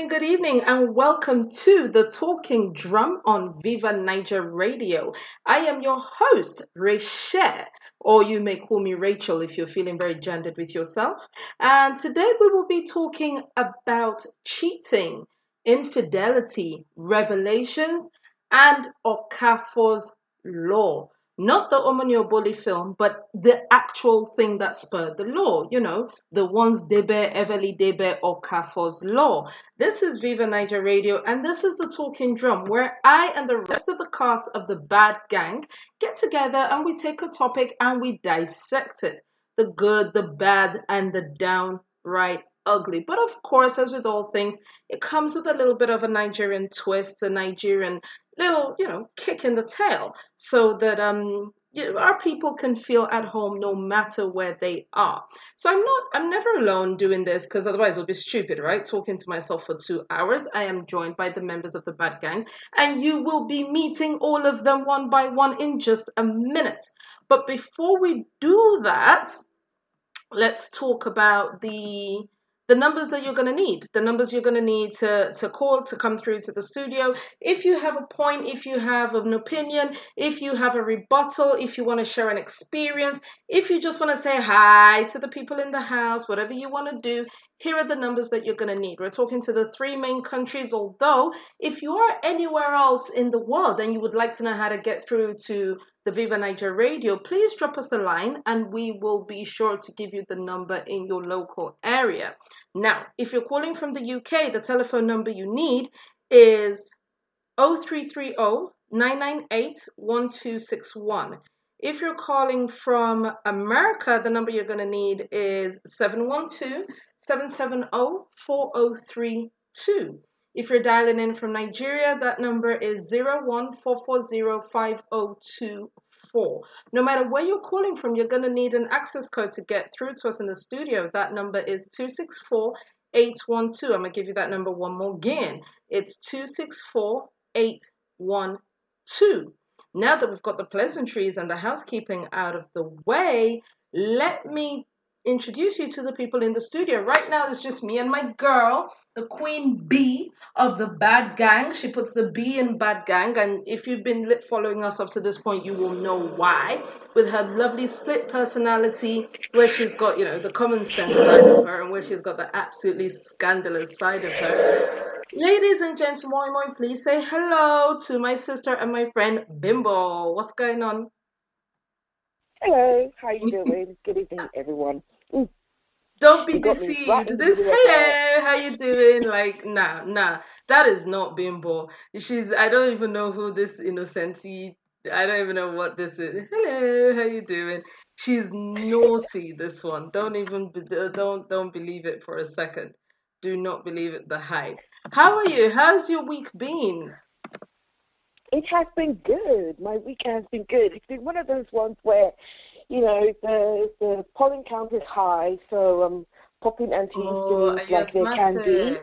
good evening, and welcome to the Talking Drum on Viva Niger Radio. I am your host, Rachel, or you may call me Rachel if you're feeling very gendered with yourself. And today we will be talking about cheating, infidelity, revelations, and Okafor's law. Not the Omonioboli film, but the actual thing that spurred the law, the ones Debe, Everly Debe, Okafor's law. This is Viva Niger Radio, and this is the Talking Drum, where I and the rest of the cast of the Bad Gang get together and we take a topic and we dissect it. The good, the bad, and the downright ugly. But of course, as with all things, it comes with a little bit of a Nigerian twist, a Nigerian little, kick in the tail, so that our people can feel at home no matter where they are. So I'm never alone doing this, because otherwise it'll be stupid, right? Talking to myself for 2 hours. I am joined by the members of the Bad Gang, and you will be meeting all of them one by one in just a minute. But before we do that, let's talk about the numbers that you're going to need, the numbers you're going to need to call, to come through to the studio. If you have a point, if you have an opinion, if you have a rebuttal, if you want to share an experience, if you just want to say hi to the people in the house, whatever you want to do, here are the numbers that you're going to need. We're talking to the 3 main countries, although if you are anywhere else in the world and you would like to know how to get through to the Viva Niger Radio, please drop us a line and we will be sure to give you the number in your local area. Now, if you're calling from the UK, the telephone number you need is 0330 998 1261. If you're calling from America, the number you're going to need is 712-770-4032. If you're dialing in from Nigeria, that number is 014405024. No matter where you're calling from, you're going to need an access code to get through to us in the studio. That number is 264812. I'm going to give you that number one more again. It's 264812. Now that we've got the pleasantries and the housekeeping out of the way, let me introduce you to the people in the studio. Right now, it's just me and my girl, the queen bee of the Bad Gang. She puts the B in Bad Gang, and if you've been following us up to this point, you will know why. With her lovely split personality, where she's got, the common sense side of her, and where she's got the absolutely scandalous side of her. Ladies and gentlemen, please say hello to my sister and my friend Bimbo. What's going on? Hello, how you doing? Good evening, everyone. Don't be deceived. This hello, how you doing? Like, nah, that is not Bimbo. I don't even know who this innocenty. I don't even know what this is. Hello, how you doing? She's naughty. This one. Don't believe it for a second. Do not believe it. The hype. How are you? How's your week been? It has been good. My week has been good. It's been one of those ones where, the pollen count is high, so I'm popping antihistamines like they can be.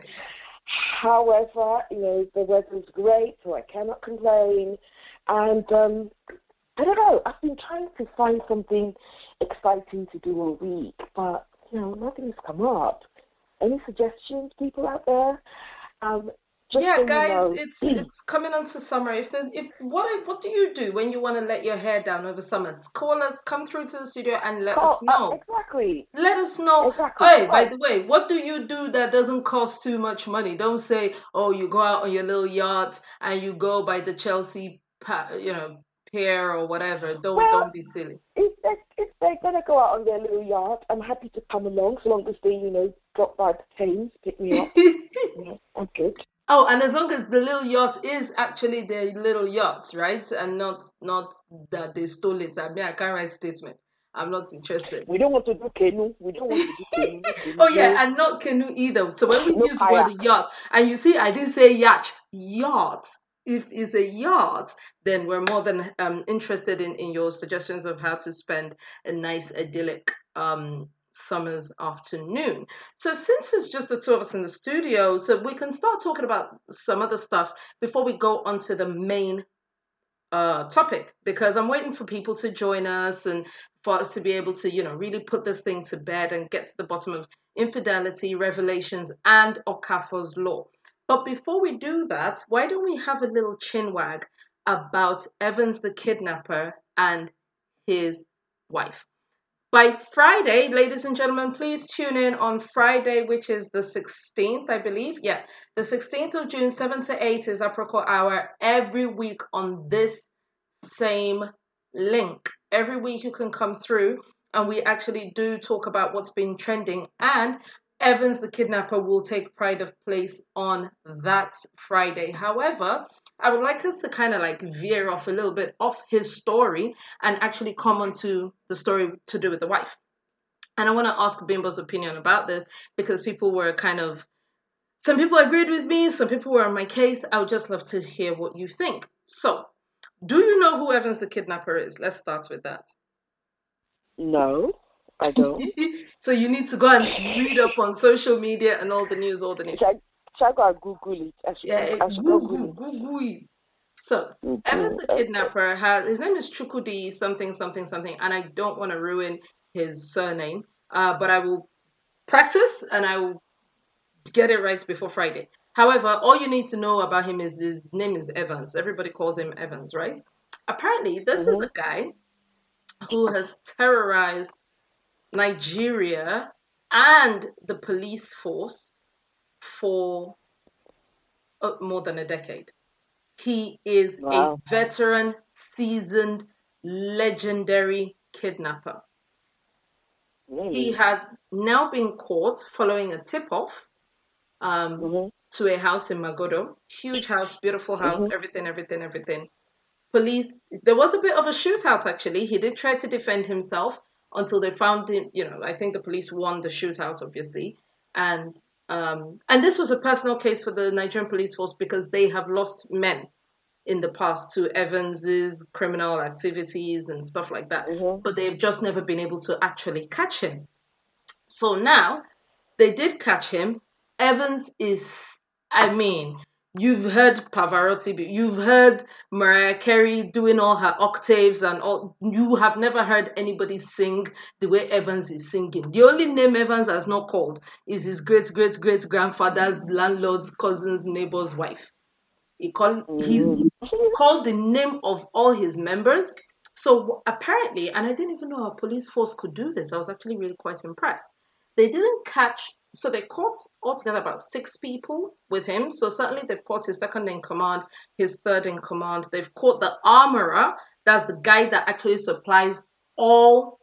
However, the weather's great, so I cannot complain. And I don't know, I've been trying to find something exciting to do all week, but, nothing's come up. Any suggestions, people out there? Yeah, guys, it's coming on to summer. What do you do when you want to let your hair down over summer? Call us, come through to the studio and let us know. Exactly. Let us know. Exactly. Hey, by the way, what do you do that doesn't cost too much money? Don't say, oh, you go out on your little yacht and you go by the Chelsea, pier or whatever. Don't be silly. If they're gonna go out on their little yacht, I'm happy to come along, so long as they, drop by the Thames, pick me up. I'm good. Oh, and as long as the little yacht is actually their little yacht, right? And not that they stole it. I mean, I can't write statement. I'm not interested. We don't want to do canoe. Oh, yeah, and not canoe either. So when we use the word yacht, and you see, I didn't say yacht. Yacht. If it's a yacht, then we're more than interested in your suggestions of how to spend a nice, idyllic summer's afternoon. So since it's just the two of us in the studio, so we can start talking about some other stuff before we go on to the main topic, because I'm waiting for people to join us and for us to be able to, really put this thing to bed and get to the bottom of infidelity, revelations, and Okafor's law. But before we do that, why don't we have a little chin wag about Evans the kidnapper and his wife? By Friday, ladies and gentlemen, please tune in on Friday, which is the 16th, I believe. Yeah, the 16th of June, 7 to 8 is Apricot Hour every week on this same link. Every week you can come through and we actually do talk about what's been trending, and Evans the kidnapper will take pride of place on that Friday. However, I would like us to kind of like veer off a little bit off his story and actually come on to the story to do with the wife. And I want to ask Bimbo's opinion about this because people were kind of, some people agreed with me, some people were on my case. I would just love to hear what you think. So, do you know who Evans the kidnapper is? Let's start with that. No, I don't. So you need to go and read up on social media and all the news, Should I go and Google it? Yeah, Google it. So, Evans the kidnapper his name is Chukudi something something something, and I don't want to ruin his surname, but I will practice and I will get it right before Friday. However, all you need to know about him is his name is Evans. Everybody calls him Evans, right? Apparently, this is a guy who has terrorized Nigeria and the police force for more than a decade. He is a veteran, seasoned, legendary kidnapper. He has now been caught following a tip-off to a house in Magodo. Huge house, beautiful house, everything. Police, there was a bit of a shootout actually. He did try to defend himself until they found him. I think the police won the shootout, obviously. And this was a personal case for the Nigerian police force because they have lost men in the past to Evans's criminal activities and stuff like that. But they've just never been able to actually catch him. So now they did catch him. Evans is, you've heard Pavarotti, you've heard Mariah Carey doing all her octaves and all. You have never heard anybody sing the way Evans is singing. The only name Evans has not called is his great-great-great-grandfather's landlord's cousin's neighbor's wife. He's called the name of all his members. So apparently, and I didn't even know our police force could do this. I was actually really quite impressed. They didn't catch, so they caught altogether about 6 people with him. So certainly they've caught his second in command, his third in command. They've caught the armorer. That's the guy that actually supplies all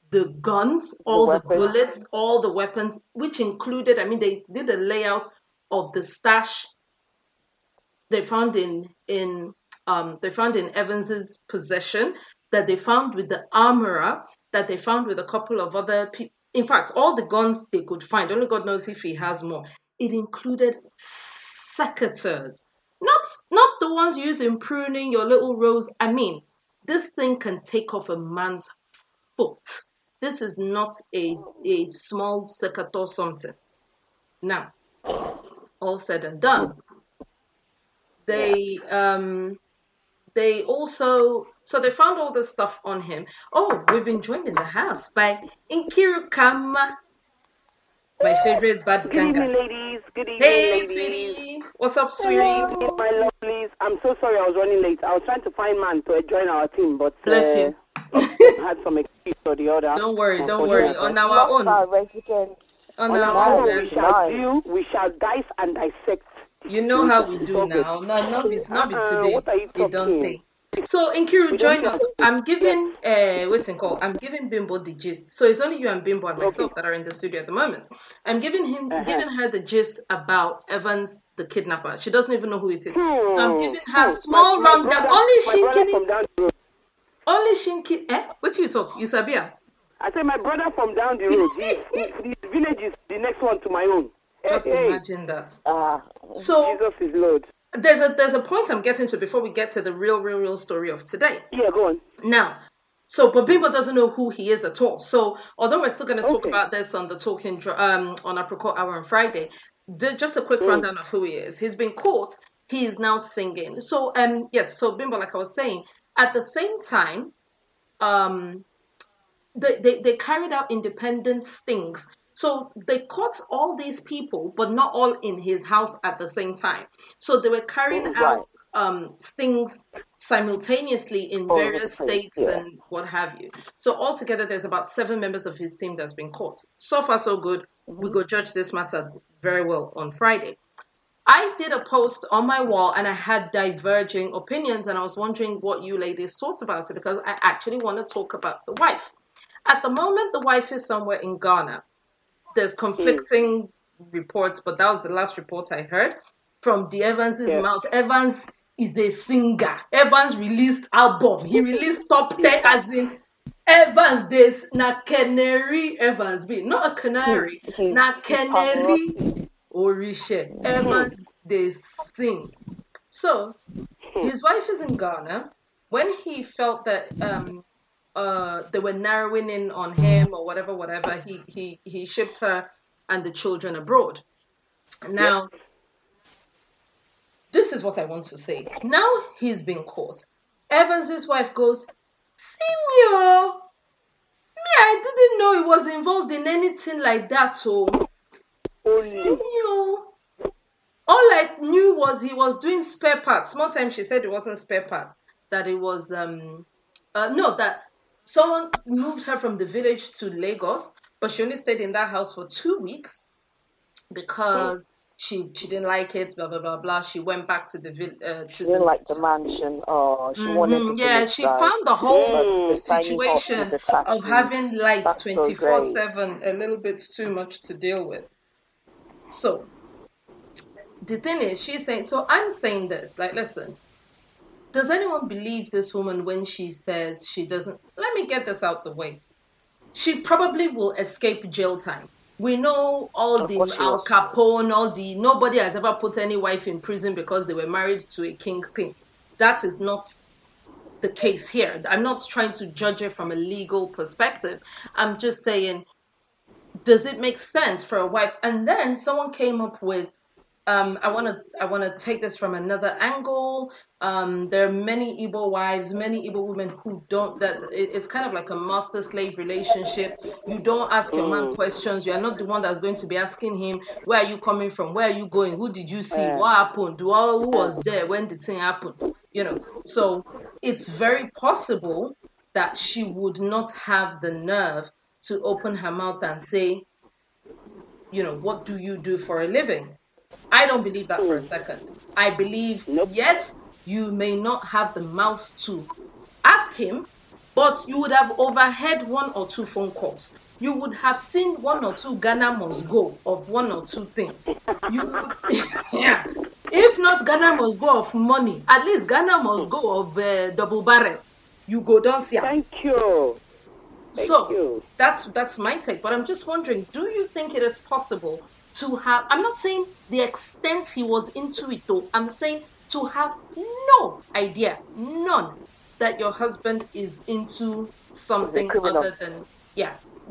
the guns, all the bullets, all the weapons, which included, they did a layout of the stash they found in Evans's possession, that they found with the armorer, that they found with a couple of other people. In fact, all the guns they could find, only God knows if he has more. It included secateurs, not the ones used in pruning your little rose. This thing can take off a man's foot. This is not a small secateur something. Now, all said and done, they also, so they found all this stuff on him. Oh, we've been joined in the house by Nkiru Kama, my favorite bad ganga. Good evening, ladies. Good evening, hey, ladies. Sweetie. What's up, sweetie? Hello, my lovelies. I'm so sorry I was running late. I was trying to find man to join our team, but bless you. had some excuse or the other. Don't worry. On our own. On our own. We shall dice and dissect. You know how we do now. No, not be today. What are you they don't think. So Nkiru, join us. I'm giving I'm giving Bimbo the gist. So it's only you and Bimbo and myself that are in the studio at the moment. I'm giving her the gist about Evans the kidnapper. She doesn't even know who it is. So I'm giving her a small rundown. Only Shinki. What do you talk? You Sabia? I said my brother from down the road. His village is the next one to my own. Just imagine that. So Jesus is Lord. There's a point I'm getting to before we get to the real story of today. Yeah, go on. Now, but Bimbo doesn't know who he is at all. So although we're still going to talk about this on the talking on Apricot Hour on Friday, just a quick rundown of who he is. He's been caught. He is now singing. So so Bimbo, like I was saying, at the same time, they carried out independent stings. So they caught all these people, but not all in his house at the same time. So they were carrying out stings simultaneously in all over the various place. states Yeah. and what have you. So altogether, there's about 7 members of his team that's been caught. So far, so good. We go judge this matter very well on Friday. I did a post on my wall and I had diverging opinions, and I was wondering what you ladies thought about it, because I actually want to talk about the wife. At the moment, the wife is somewhere in Ghana. There's conflicting reports, but that was the last report I heard from the Evans's mouth. Evans is a singer. Evans released album. He released top 10, as in Evans this na canary Evans be not a canary, na canary Orishe. Evans they sing. So his wife is in Ghana. When he felt that they were narrowing in on him or whatever, he shipped her and the children abroad. Now, this is what I want to say. Now he's been caught. Evans's wife goes, Simio, me, I didn't know he was involved in anything like that. Oh, Simio. All I knew was he was doing spare parts. Small time she said it wasn't spare parts, that it was that someone moved her from the village to Lagos, but she only stayed in that house for 2 weeks because she didn't like it, blah blah blah blah. She went back to the she didn't like the mansion. Oh, she wanted to she found the whole situation of having lights 24/7 a little bit too much to deal with. So the thing is, she's saying, so I'm saying this, like, listen, does anyone believe this woman when she says she doesn't? Let me get this out the way. She probably will escape jail time. We know all the Al Capone, nobody has ever put any wife in prison because they were married to a kingpin. That is not the case here. I'm not trying to judge it from a legal perspective. I'm just saying, does it make sense for a wife? And then someone came up with, I want to take this from another angle. There are many Igbo wives, many Igbo women who don't. It's kind of like a master-slave relationship. You don't ask your man questions. You are not the one that's going to be asking him, where are you coming from? Where are you going? Who did you see? What happened? Who was there when the thing happened? So it's very possible that she would not have the nerve to open her mouth and say, what do you do for a living? I don't believe that for a second. I believe, yes, you may not have the mouth to ask him, but you would have overheard 1 or 2 phone calls. You would have seen 1 or 2 Ghana must go of 1 or 2 things. You would, yeah. If not Ghana must go of money, at least Ghana must go of double barrel. You go down here. Thank you. So that's my take. But I'm just wondering, do you think it is possible to have, I'm not saying the extent he was into it though, I'm saying to have no idea, none, that your husband is into something other than,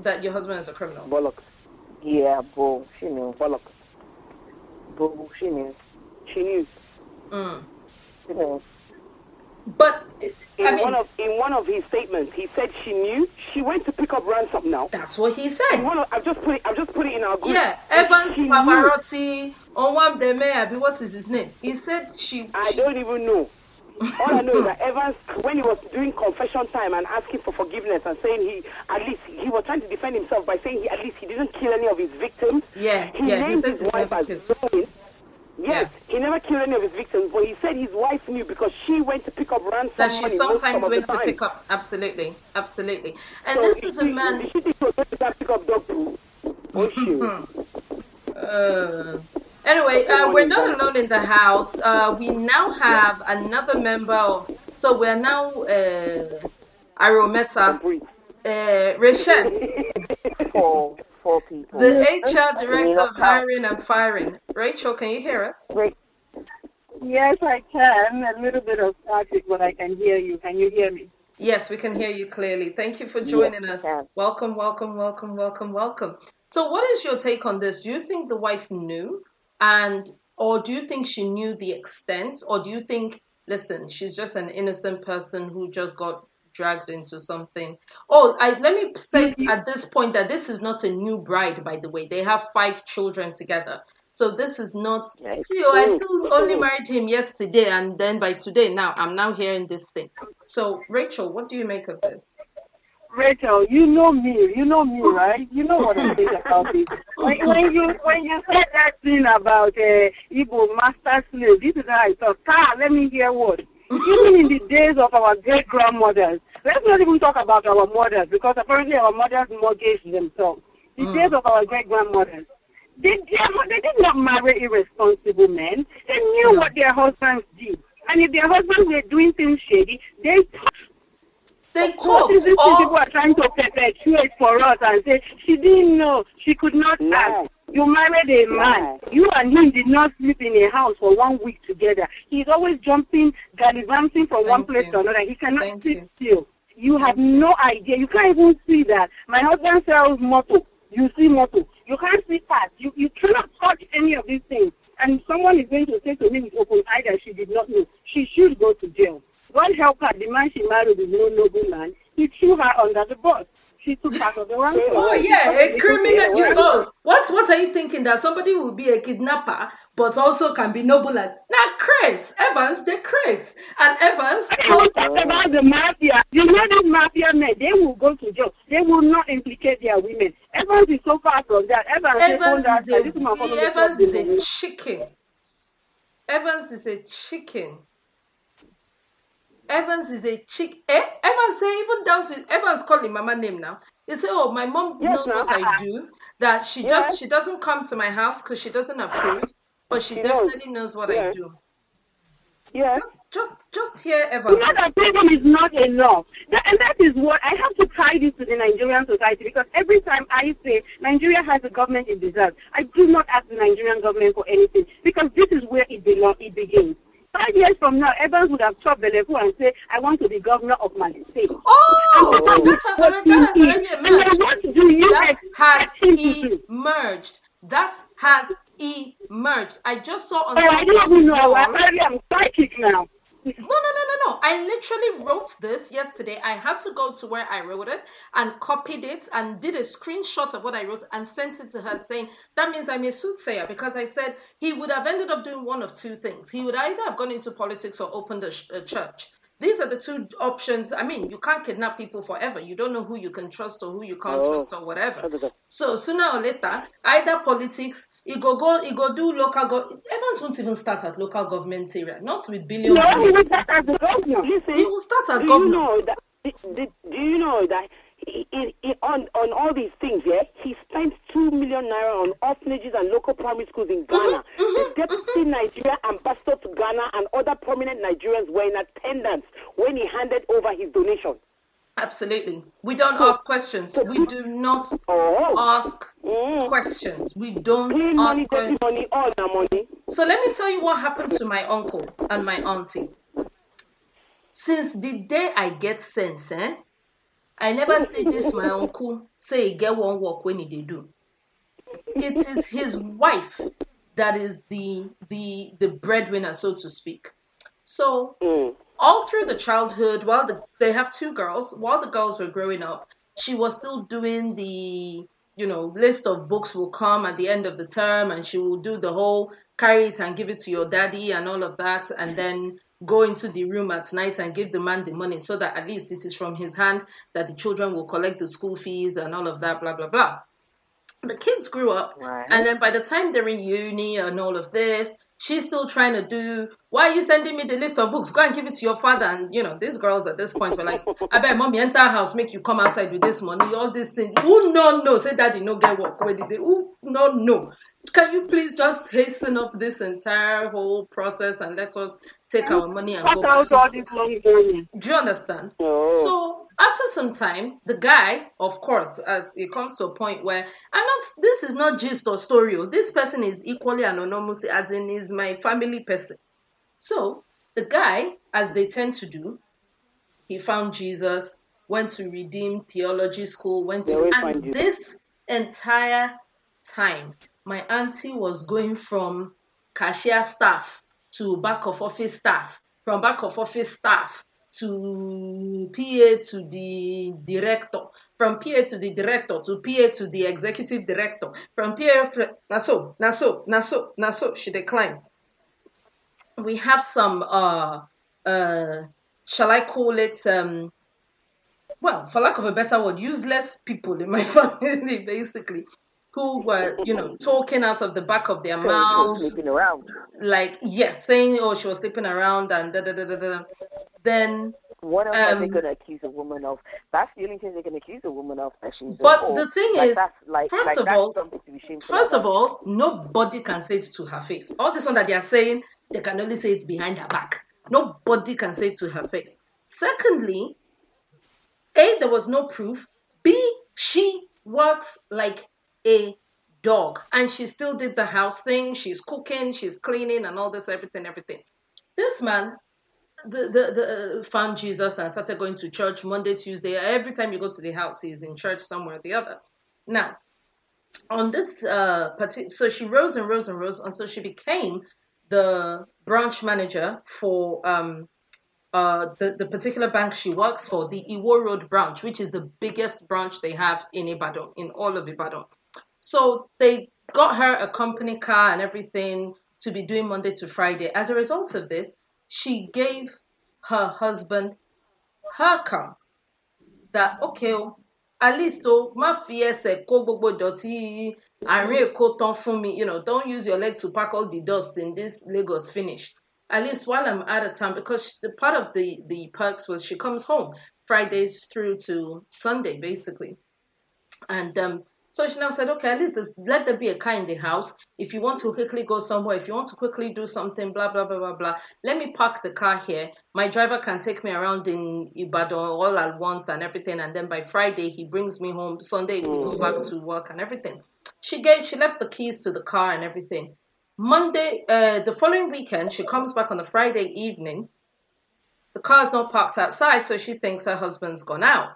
that your husband is a criminal. Bollock. Yeah, bro, she knew. Bollock. Bro, she knew. She knew. She knew. But in one of his statements, he said she knew. She went to pick up ransom now. That's what he said. I've just put it in our group. Yeah, Evans Pavarotti, Onwam Deme, what is his name? He said I don't even know. All I know is that Evans, when he was doing confession time and asking for forgiveness and saying he was trying to defend himself by saying he didn't kill any of his victims. He says he's never killed. Yes, he never killed any of his victims, but he said his wife knew because she went to pick up ransom that she money sometimes went to pick up. Absolutely. And so this is a man. Did she think she was going to pick up dog poo? Anyway, we're not alone in the house. We now have another member of. So we're now Arometa, Rachel. 4 people. The HR director of hiring and firing. Rachel, can you hear us? Great. Yes, I can. A little bit of static, but I can hear you. Can you hear me? Yes, we can hear you clearly. Thank you for joining us. Welcome. So what is your take on this? Do you think the wife knew? Or do you think she knew the extent? Or do you think, listen, she's just an innocent person who just got dragged into something. Oh, let me say at this point that this is not a new bride, by the way. They have 5 children together. So this is not, see, I still only married him yesterday, and then by today now, I'm now hearing this thing. So, Rachel, what do you make of this? Rachel, you know me, right? You know what I think about it. When you said that thing about Igbo master slave, this is how I thought. Let me hear what. Even in the days of our great grandmothers, let's not even talk about our mothers, because apparently our mothers mortgaged themselves. The days of our great grandmothers, they did not marry irresponsible men. They knew what their husbands did, and if their husbands were doing things shady, they talked. What is this people are trying to perpetuate for us and say she didn't know, she could not ask. You married a man. You and him did not sleep in a house for 1 week together. He's always jumping, gallivanting from one place to another. He cannot sit still. You have no idea. You can't even see that. My husband sells motor. You see motor. You can't see parts. You cannot touch any of these things. And someone is going to say to me with open eye that she did not know. She should go to jail. God help her. The man she married is no noble man. He threw her under the bus. She took part of the ransom. Oh yeah, a criminal. What are you thinking, that somebody will be a kidnapper but also can be noble? Now, Chris Evans, the Chris and Evans. I will talk about the mafia. You know these mafia men, they will go to jail. They will not implicate their women. Evans is so far from that. Evans is a chicken. Evans is a chicken. Evans is a chick. Evans say, even down to Evans calling mama name now. He say, oh, my mom knows what I do. That she doesn't come to my house because she doesn't approve, but she definitely knows what I do. Yeah. Just hear Evans. You know that freedom is not enough. And that is what I have to tie this to the Nigerian society, because every time I say Nigeria has a government it deserves, I do not ask the Nigerian government for anything, because this is where it begins. 5 years from now, Evans would have chopped the level and say, I want to be governor of my state. Oh, that has already emerged. That has emerged. I just saw on I don't even know. I'm psychic now. No. I literally wrote this yesterday. I had to go to where I wrote it and copied it and did a screenshot of what I wrote and sent it to her saying, that means I'm a soothsayer, because I said he would have ended up doing one of two things. He would either have gone into politics or opened a church. These are the two options. I mean, you can't kidnap people forever. You don't know who you can trust or who you can't trust or whatever. So sooner or later, either politics, he go do local government. Evans won't even start at local government area, not with billions. No, he will start as the governor. Listen, he will start as governor. Do you know that on all these things, he spent 2 million naira on orphanages and local primary schools in Ghana. The deputy Nigeria ambassador to Ghana and other prominent Nigerians were in attendance when he handed over his donation. Absolutely. We don't ask questions. We do not ask questions. We don't ask questions. Money. So let me tell you what happened to my uncle and my auntie. Since the day I get sense, I never see this my uncle say he get one work when he do. It is his wife that is the breadwinner, so to speak. So all through the childhood, they have 2 girls, while the girls were growing up, she was still doing the, list of books will come at the end of the term, and she will do the whole carry it and give it to your daddy and all of that, and then go into the room at night and give the man the money so that at least it is from his hand that the children will collect the school fees and all of that, blah, blah, blah. The kids grew up, and then by the time they're in uni and all of this, she's still trying to do, why are you sending me the list of books? Go and give it to your father. And, these girls at this point were like, I bet mommy enter house, make you come outside with this money, all these things. Who no, say daddy no get work. Where did they? Who no. Can you please just hasten up this entire whole process and let us take our money and go back? Do you understand? So after some time, the guy, of course, it comes to a point where this is not gist or story. This person is equally anonymous, as in is my family person. So the guy, as they tend to do, he found Jesus, went to Redeemed Theology School, and this entire time, my auntie was going from cashier staff to back of office staff, from back of office staff to PA to the director, from PA to the director, to PA to the executive director, from PA, na so, she declined. We have some, shall I call it, well, for lack of a better word, useless people in my family, basically, who were, talking out of the back of their mouths. Sleeping around. Like, yes, saying, oh, she was sleeping around and da da da da da. Then what else are they going to accuse a woman of? That's the only thing they can accuse a woman of. That she's but the thing is, first of all, all, nobody can say it to her face. All this one that they are saying, they can only say it behind her back. Nobody can say it to her face. Secondly, A, there was no proof. B, she works like a dog, and she still did the house thing. She's cooking, she's cleaning, and all this, everything. This man, the found Jesus and started going to church Monday, Tuesday. Every time you go to the house, he's in church somewhere or the other. Now, on this so she rose and rose and rose until she became the branch manager for the particular bank she works for, the Iwo Road branch, which is the biggest branch they have in Ibadan, in all of Ibadan. So they got her a company car and everything to be doing Monday to Friday. As a result of this, she gave her husband her car. That, okay, at least, ma fi ese ko gbogbo idoti àárín Èkó tán fún mi, don't use your leg to pack all the dust in this Lagos finish. At least while I'm out of town, because the part of the perks was she comes home Fridays through to Sunday, basically. And so she now said, okay, at least let there be a car in the house. If you want to quickly go somewhere, if you want to quickly do something, blah, blah, blah, blah, blah, let me park the car here. My driver can take me around in Ibadan all at once and everything. And then by Friday, he brings me home. Sunday, we go back to work and everything. She left the keys to the car and everything. Monday, the following weekend, she comes back on a Friday evening. The car's not parked outside, so she thinks her husband's gone out.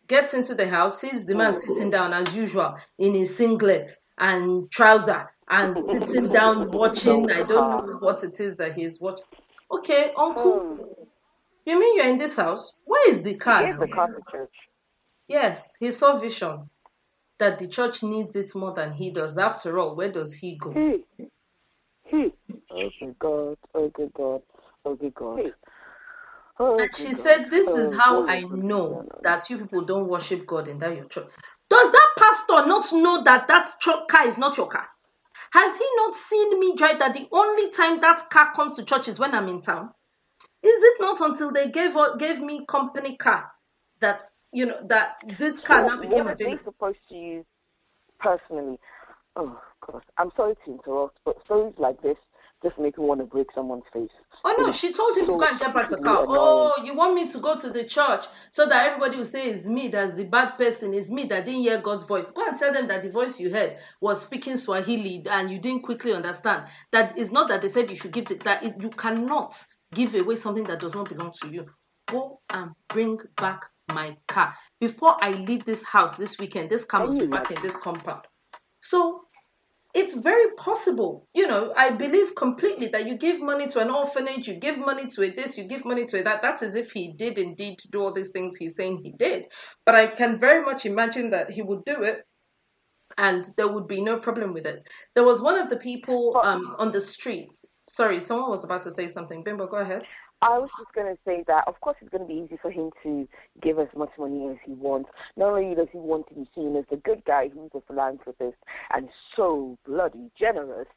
Gets into the house, sees the man sitting down as usual in his singlet and trouser and sitting down watching. I don't know what it is that he's watching. Okay, uncle, you mean you're in this house? Where is the car now? The car to church. Yes, he saw vision that the church needs it more than he does. After all, where does he go? Oh, good God. Oh, good God. Oh, good God. And she said, this is how I know that you people don't worship God in that your church. Does that pastor not know that car is not your car? Has he not seen me drive that the only time that car comes to church is when I'm in town? Is it not until they gave me company car that, that this car now became available? What are they supposed to use personally? Oh, gosh. I'm sorry to interrupt, but stories like this just make me want to break someone's face. Oh, no, she told him to go and get back the car. Oh, you want me to go to the church so that everybody will say it's me that's the bad person, it's me that didn't hear God's voice. Go and tell them that the voice you heard was speaking Swahili and you didn't quickly understand. That it's not that they said you should give it, you cannot give away something that does not belong to you. Go and bring back my car. Before I leave this house this weekend, this car must be back in this compound. So it's very possible, I believe completely that you give money to an orphanage, you give money to this, you give money to that. That's as if he did indeed do all these things he's saying he did. But I can very much imagine that he would do it and there would be no problem with it. There was one of the people on the streets. Sorry, someone was about to say something. Bimbo, go ahead. I was just going to say that, of course, it's going to be easy for him to give as much money as he wants. Not only does he want to be seen as the good guy who's a philanthropist and so bloody generous,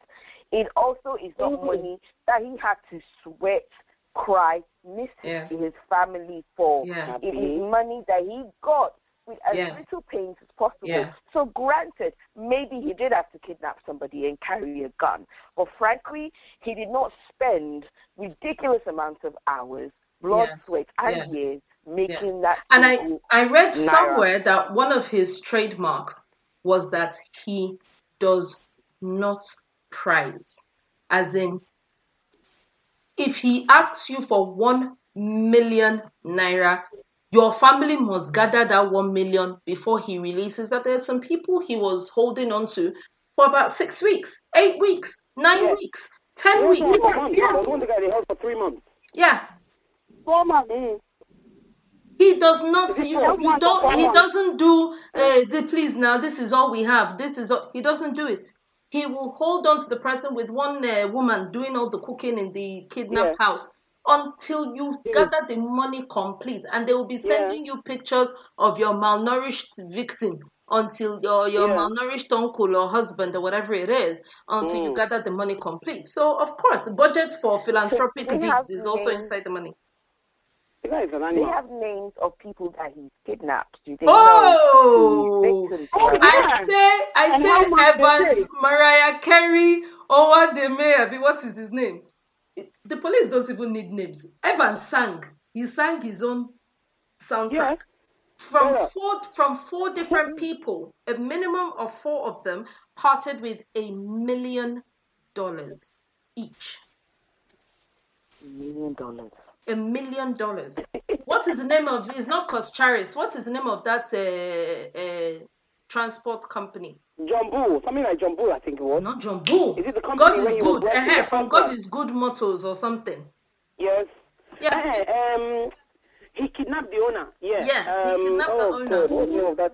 it also is not money that he had to sweat, cry, miss his family for. Yes. It is money that he got with as little pains as possible. Yes. So granted, maybe he did have to kidnap somebody and carry a gun. But frankly, he did not spend ridiculous amounts of hours, blood, sweat, and years making that. And I read somewhere that one of his trademarks was that he does not prize. As in, if he asks you for 1 million naira, your family must gather that 1 million before he releases that. There are some people he was holding on to for about 6 weeks, 8 weeks, 9 weeks, 10 weeks. The one guy they held for 3 months. Yeah. 4 months. He does not. Is it You fraud? you don't. He Someone, doesn't do. Please now. This is all we have. This is all. He doesn't do it. He will hold on to the person with one woman doing all the cooking in the kidnap yeah, house until you mm, gather the money complete, and they will be yeah, sending you pictures of your malnourished victim until your yeah, malnourished uncle or husband or whatever it is until you mm. gather the money complete. So of course, the budget for So do philanthropic they have deeds is also names? inside the money. The guy is an They animal. have names of people that he's kidnapped. Do they know Oh, the victims? Oh, Right? yeah. I And say how much they Evans, pay? Mariah Carey, Owademe, what is his name? The police don't even need names. Evans sang. He sang his own soundtrack Yeah, straight up. from four different people. A minimum of four of them parted with $1 million each. $1 million. $1 million. What is the name of? It's not Coscharis. What is the name of that transport company? John Bull, something like John Bull, I think it It's was. not John Bull. Is it the company God when is he was good. working the From first God one? is good motors or something. Yes. Yeah. He kidnapped the owner. Yeah. Yes, he kidnapped the owner. God, what's the name of that?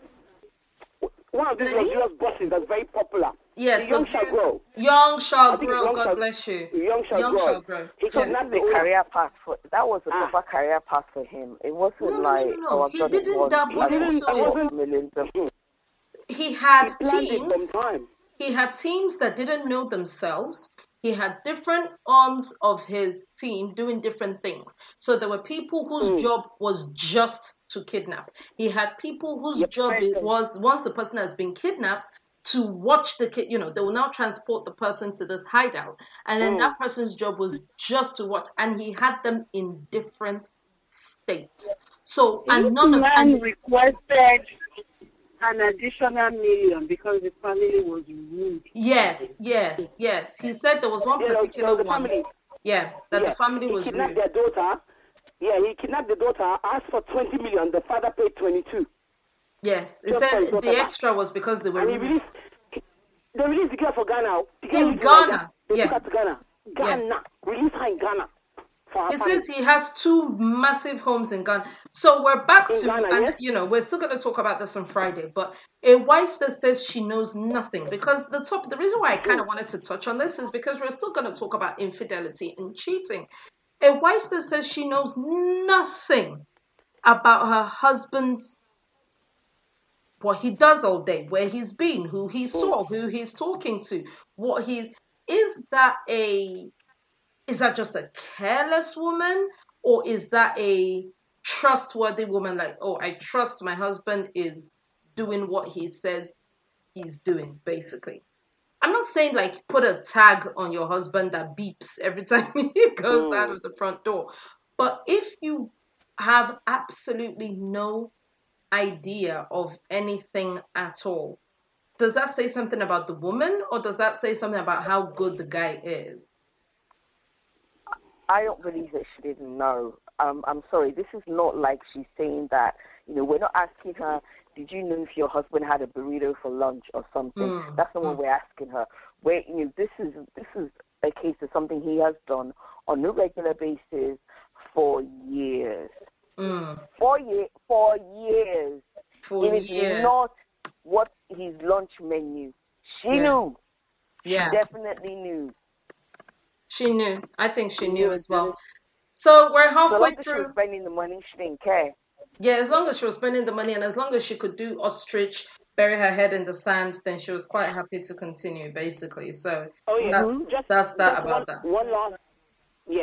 One of these luxurious bosses that's very popular. Yes, the Young Shall Grow. Young shall I think it's grow. Young God Shall- bless you. Young Shall Grow. He So kidnapped this is the a owner. career path for that was a proper career path for him. It wasn't No. oh I've He done it didn't once. dabble I've into got it. millions of He had He planned it teams. some time. He had teams that didn't know themselves. He had different arms of his team doing different things. So there were people whose job was just to kidnap. He had people whose job it was, once the person has been kidnapped, to watch the kid. They will now transport the person to this hideout. And then that person's job was just to watch. And he had them in different states. So, This and none of... man requested an additional $1 million because the family was rude. Yes. He said there was one particular the one. family. Yeah, that the family was He kidnapped rude. their daughter. Yeah, he kidnapped the daughter, asked for 20 million. The father paid 22. Yes, it Just for his said daughter the back. extra was because they were And rude. they released the girl for Ghana. The girl In lived Ghana, Nigeria. They took her to Ghana. Ghana. Release her in Ghana. It says he has 2 massive homes in Ghana. So we're back In to, Ghana, and yes? we're still going to talk about this on Friday, but a wife that says she knows nothing, because the reason why I kind of wanted to touch on this is because we're still going to talk about infidelity and cheating. A wife that says she knows nothing about her husband's, what he does all day, where he's been, who he saw, who he's talking to, what he's, is that just a careless woman, or is that a trustworthy woman? Like, oh, I trust my husband is doing what he says he's doing, basically. I'm not saying like put a tag on your husband that beeps every time he goes out of the front door. But if you have absolutely no idea of anything at all, does that say something about the woman, or does that say something about how good the guy is? I don't believe that she didn't know. I'm sorry, this is not like she's saying that, we're not asking her, did you know if your husband had a burrito for lunch or something? That's not what we're asking her. This is a case of something he has done on a regular basis for years. 4 years. 4 years. It is not what his lunch menu. She knew. Yeah. She definitely knew. She knew. I think she knew as well. So we're halfway through. She was spending the money, she didn't care. Yeah, as long as she was spending the money and as long as she could do ostrich, bury her head in the sand, then she was quite happy to continue, basically. So that's that about that. One last,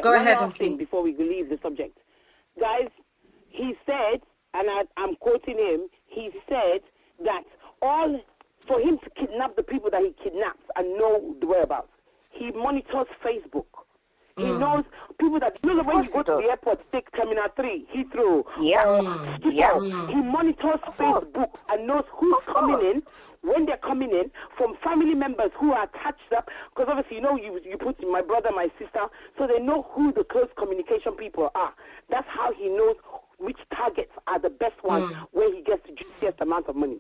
Go ahead, last thing before we leave the subject. Guys, he said, and I'm quoting him, he said that for him to kidnap the people that he kidnaps and know the whereabouts, he monitors Facebook. He knows people that, when you go to the airport, take Terminal 3, Heathrow, he monitors Facebook and knows who's coming in, when they're coming in, from family members who are attached up, because obviously, you put my brother, my sister, so they know who the close communication people are. That's how he knows which targets are the best ones where he gets the juiciest amount of money.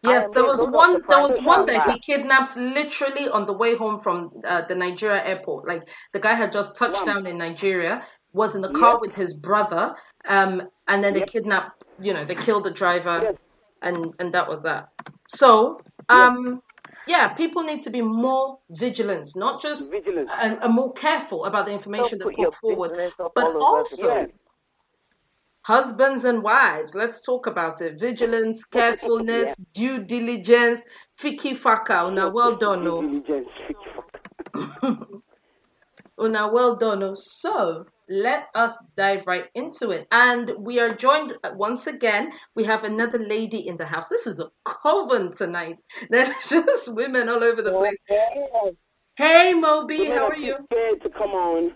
Yes, there was one that he kidnaps literally on the way home from the Nigeria airport. Like, the guy had just touched down in Nigeria. was in the car with his brother, and then they kidnapped, they killed the driver, and that was that. So, people need to be more vigilant, not just and more careful about the information they put forward, but also husbands and wives. Let's talk about it. Vigilance, carefulness, due diligence, fiki faka. Now, well done, no. Now, well done, no. So let us dive right into it. And we are joined once again. We have another lady in the house. This is a coven tonight. There's just women all over the place. Hey, Moby, how are you? Scared to come on.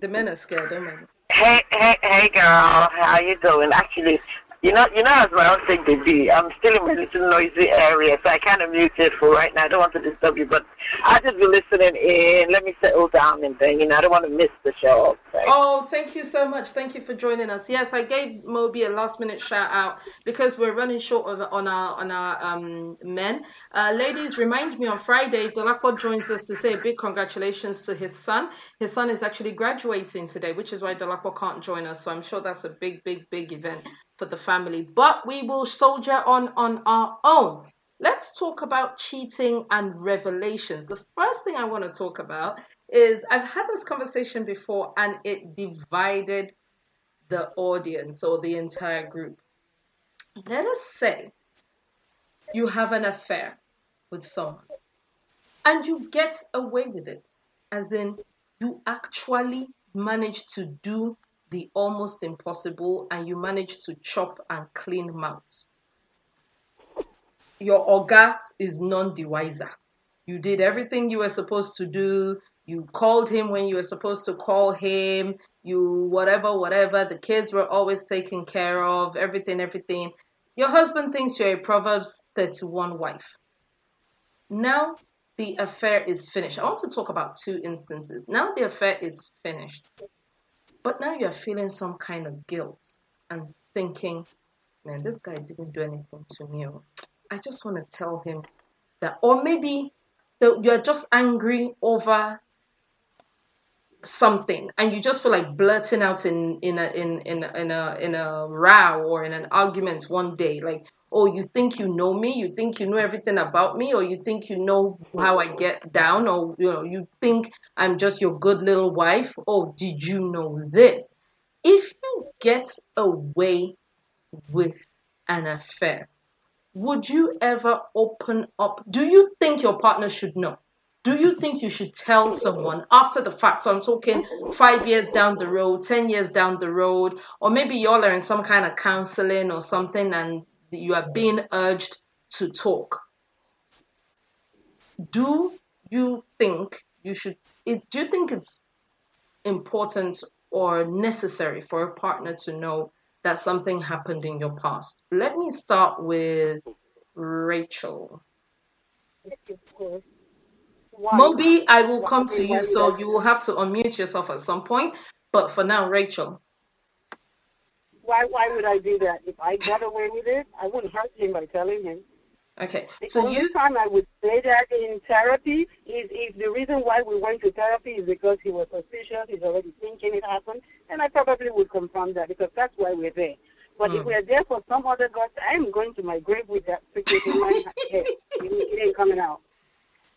The men are scared, don't they? Hey, girl. How you doing? Actually, you know, as my own thing to be. I'm still in a little noisy area, so I kind of muted for right now. I don't want to disturb you, but I'll just be listening in. Let me settle down and then, I don't want to miss the show. Right? Oh, thank you so much. Thank you for joining us. Yes, I gave Moby a last-minute shout-out because we're running short on our men. Ladies, remind me on Friday, if Dolapo joins us, to say a big congratulations to his son. His son is actually graduating today, which is why Dolapo can't join us. So I'm sure that's a big, big, big event for the family. But we will soldier on our own. Let's talk about cheating and revelations. The first thing I want to talk about is I've had this conversation before and it divided the audience or the entire group. Let us say you have an affair with someone and you get away with it, as in you actually manage to do the almost impossible and you manage to chop and clean mouth. Your oga is none the wiser. You did everything you were supposed to do. You called him when you were supposed to call him. You whatever. The kids were always taken care of. Everything. Your husband thinks you're a Proverbs 31 wife. Now the affair is finished. I want to talk about two instances. Now the affair is finished. But now you're feeling some kind of guilt and thinking, man, this guy didn't do anything to me. I just want to tell him that, or maybe you're just angry over something, and you just feel like blurting out in a row or in an argument one day, like, oh, you think you know me, you think you know everything about me, or you think you know how I get down, or you think I'm just your good little wife. Oh, did you know this? If you get away with an affair, would you ever open up? Do you think your partner should know? Do you think you should tell someone after the fact? So I'm talking 5 years down the road, 10 years down the road, or maybe y'all are in some kind of counseling or something and you are being urged to talk. Do you think you should? Do you think it's important or necessary for a partner to know that something happened in your past? Let me start with Rachel. Moby, I will come to you, so you will have to unmute yourself at some point. But for now, Rachel. Why would I do that? If I got away with it, I wouldn't hurt him by telling him. Okay, the only time I would say that in therapy is if the reason why we went to therapy is because he was suspicious, he's already thinking it happened, and I probably would confirm that because that's why we're there. But if we're there for some other God, I'm going to my grave with that secret in my head. It ain't coming out.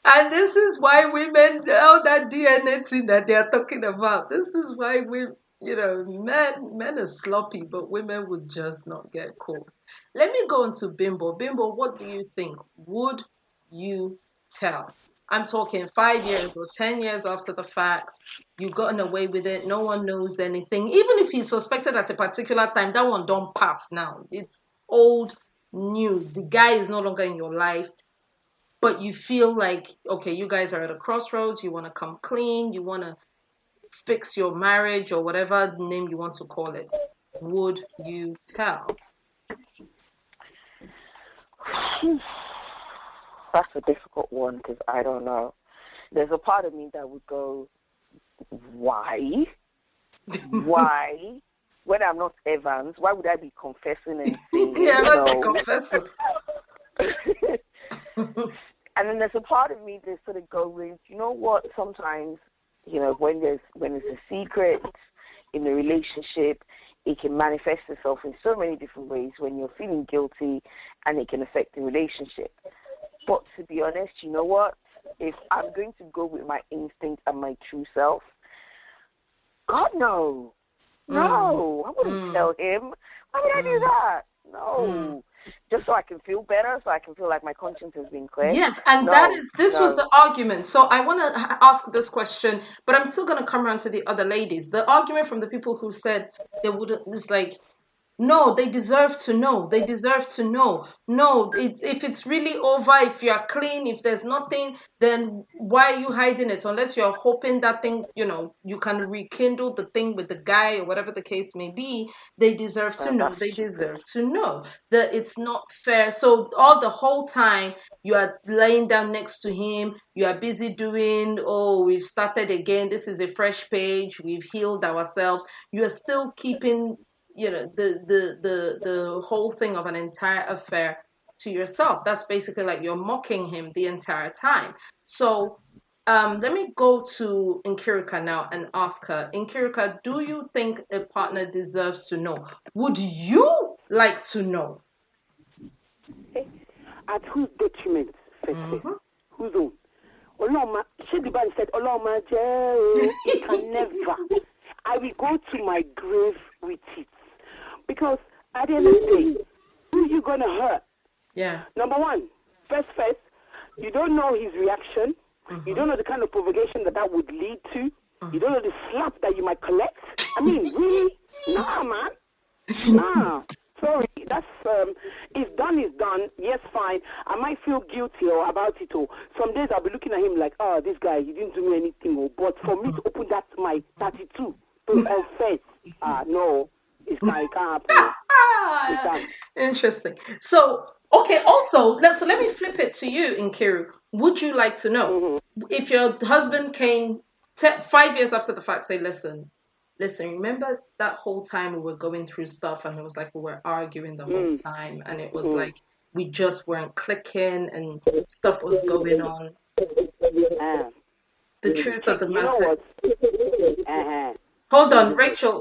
And this is why women, all that DNA thing that they are talking about, this is why men are sloppy, but women would just not get caught. Let me go into Bimbo. Bimbo, what do you think? Would you tell? I'm talking 5 years or 10 years after the fact. You've gotten away with it. No one knows anything. Even if he's suspected at a particular time, that one don't pass now. It's old news. The guy is no longer in your life. But you feel like, okay, you guys are at a crossroads. You want to come clean. You want to fix your marriage or whatever name you want to call it. Would you tell? That's a difficult one because I don't know. There's a part of me that would go, why? Why? When I'm not Evans, why would I be confessing and saying, yeah, I must be confessing. And then there's a part of me that sort of goes, you know what, sometimes, when there's a secret, in a relationship. It can manifest itself in so many different ways when you're feeling guilty, and it can affect the relationship. But to be honest, you know what? If I'm going to go with my instinct and my true self, God, no. No, I wouldn't tell him. Why would I do that? No. Just so I can feel better, so I can feel like my conscience has been cleared. Yes, and this was the argument. So I want to ask this question, but I'm still going to come around to the other ladies. The argument from the people who said they would is like, no, they deserve to know. They deserve to know. No, if it's really over, if you're clean, if there's nothing, then why are you hiding it? Unless you're hoping that thing, you can rekindle the thing with the guy or whatever the case may be. They deserve to know. They deserve to know that it's not fair. So all the whole time you are laying down next to him, you are busy doing, we've started again. This is a fresh page. We've healed ourselves. You are still keeping the whole thing of an entire affair to yourself. That's basically like you're mocking him the entire time. So let me go to Nkirika now and ask her, Nkirika, do you think a partner deserves to know? Would you like to know? At whose detriment? Whose own? Oloma, Shediban said, Oloma, it can never. I will go to my grave with it. Because at the end of the day, who are you going to hurt? Yeah. Number one, first, you don't know his reaction. You don't know the kind of provocation that would lead to. You don't know the slap that you might collect. I mean, really? Nah, man. Nah. Sorry, that's, if done is done, yes, fine. I might feel guilty about it. Some days I'll be looking at him like, this guy, he didn't do me anything. But for me to open that, my 32, to confess, no. It's not, happen. Interesting. So, okay, also, let me flip it to you, Nkiru. Would you like to know if your husband came 5 years after the fact, say, listen, remember that whole time we were going through stuff and it was like we were arguing the whole time and it was like we just weren't clicking and stuff was going on. The truth of the matter. Hold on, Rachel.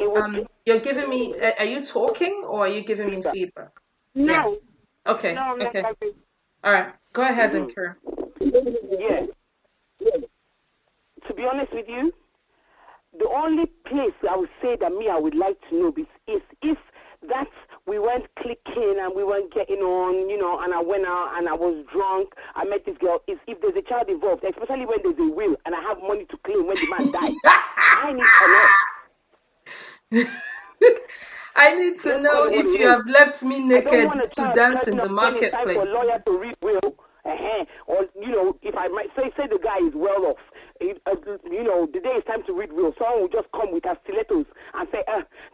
You're giving me. Are you talking or are you giving me feedback? No. Yeah. Okay. No, okay. All right. Go ahead, Nkir. Yeah. To be honest with you, the only place I would say that I would like to know is if that we weren't clicking and we weren't getting on, and I went out and I was drunk, I met this girl, is if there's a child involved, especially when there's a will and I have money to claim when the man dies. I need to know. I need to know if you have left me naked to dance in the marketplace. For a lawyer to read will, or if I might say the guy is well off, the day it's time to read will, someone will just come with her stilettos and say,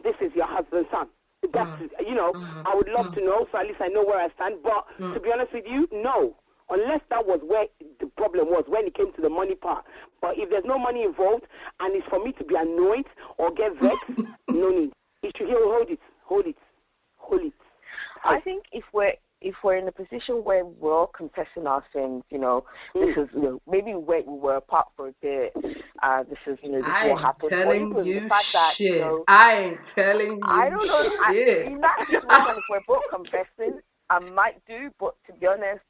this is your husband's son. That's I would love to know, so at least I know where I stand. But to be honest with you, no. Unless that was where the problem was, when it came to the money part. But if there's no money involved, and it's for me to be annoyed or get vexed, no need. You should hold it. I think if we're in a position where we're all confessing our sins, this is, maybe we were apart for a bit. This is, this I what happened. Telling you the fact shit. That, I ain't telling you I don't know. shit. In that situation, if we're both confessing, I might do, but to be honest,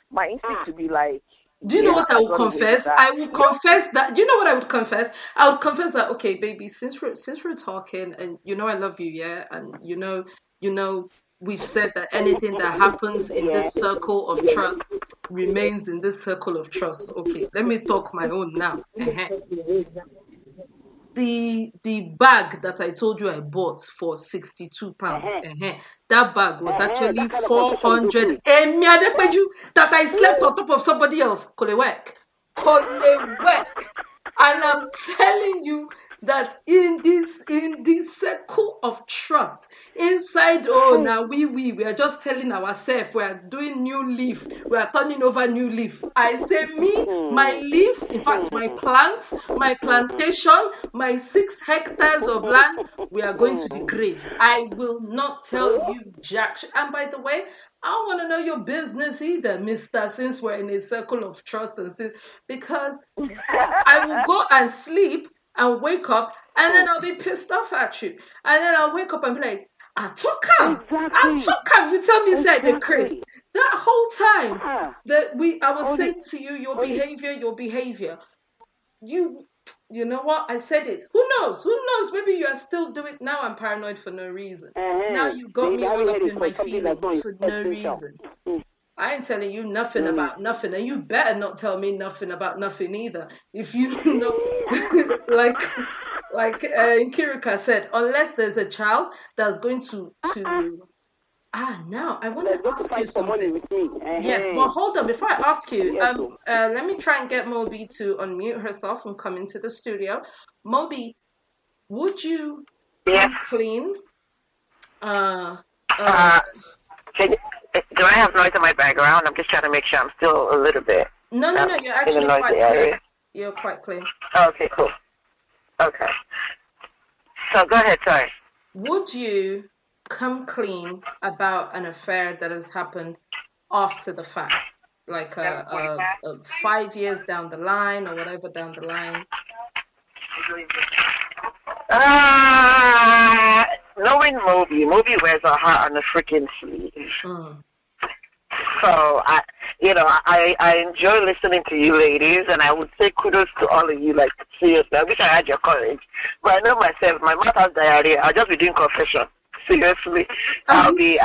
my instinct would be like, do you know what I would confess? I would confess that. Do you know what I would confess? I would confess that, okay, baby, since we're talking, and I love you, yeah, and we've said that anything that happens in this circle of trust remains in this circle of trust. Okay, let me talk my own now. The bag that I told you I bought for £62, that bag was actually 400. That I slept on top of somebody else. Kolewek. And I'm telling you that in this circle of trust, inside, now we are just telling ourselves we are doing new leaf, we are turning over new leaf. I say my leaf, in fact, my plants, my plantation, my 6 hectares of land, we are going to the grave. I will not tell you jack. And by the way, I don't want to know your business either, mister, since we're in a circle of trust and sin, because I will go and sleep and wake up, and then I'll be pissed off at you. And then I'll wake up and be like, I took him. You tell me say the Chris. That whole time I was saying to you, your behavior. You know what? I said it. Who knows? Maybe you are still doing it. Now I'm paranoid for no reason. Now you got me all up in my feelings for no reason. I ain't telling you nothing about nothing, and you better not tell me nothing about nothing either. If you know, like Kirika said, unless there's a child that's going to. Now I want to ask you something. Yes, but hold on. Before I ask you, let me try and get Moby to unmute herself and come into the studio. Moby, would you come clean? Do I have noise in my background? I'm just trying to make sure I'm still a little bit. No, you're actually quite clear. You're quite clear. Okay, cool. Okay. So go ahead, sorry. Would you come clean about an affair that has happened after the fact? Like 5 years down the line or whatever down the line? Knowing Moby wears her heart on a freaking sleeve. So I enjoy listening to you ladies, and I would say kudos to all of you. Like, seriously, I wish I had your courage. But I know myself, my mouth has diarrhea. I'll just be doing confession. Seriously, I'll be.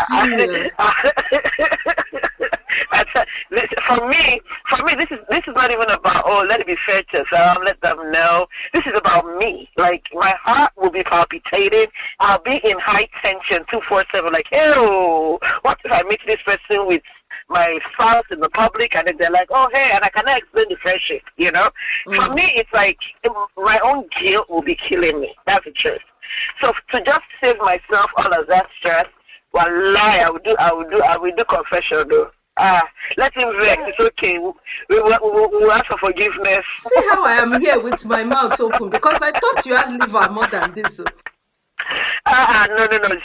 For me, this is not even about let it be fair to some, let them know. This is about me. Like, my heart will be palpitating. I'll be in high tension 247. Like, ew, what if I meet this person with my spouse in the public, and then they're like, oh hey, and I cannot explain the friendship. For me, it's like my own guilt will be killing me. That's the truth. So to just save myself all of that stress, I will do confession though. Let him vex. It's okay. We'll ask for forgiveness. See how I am here with my mouth open, because I thought you had liver more than this. No.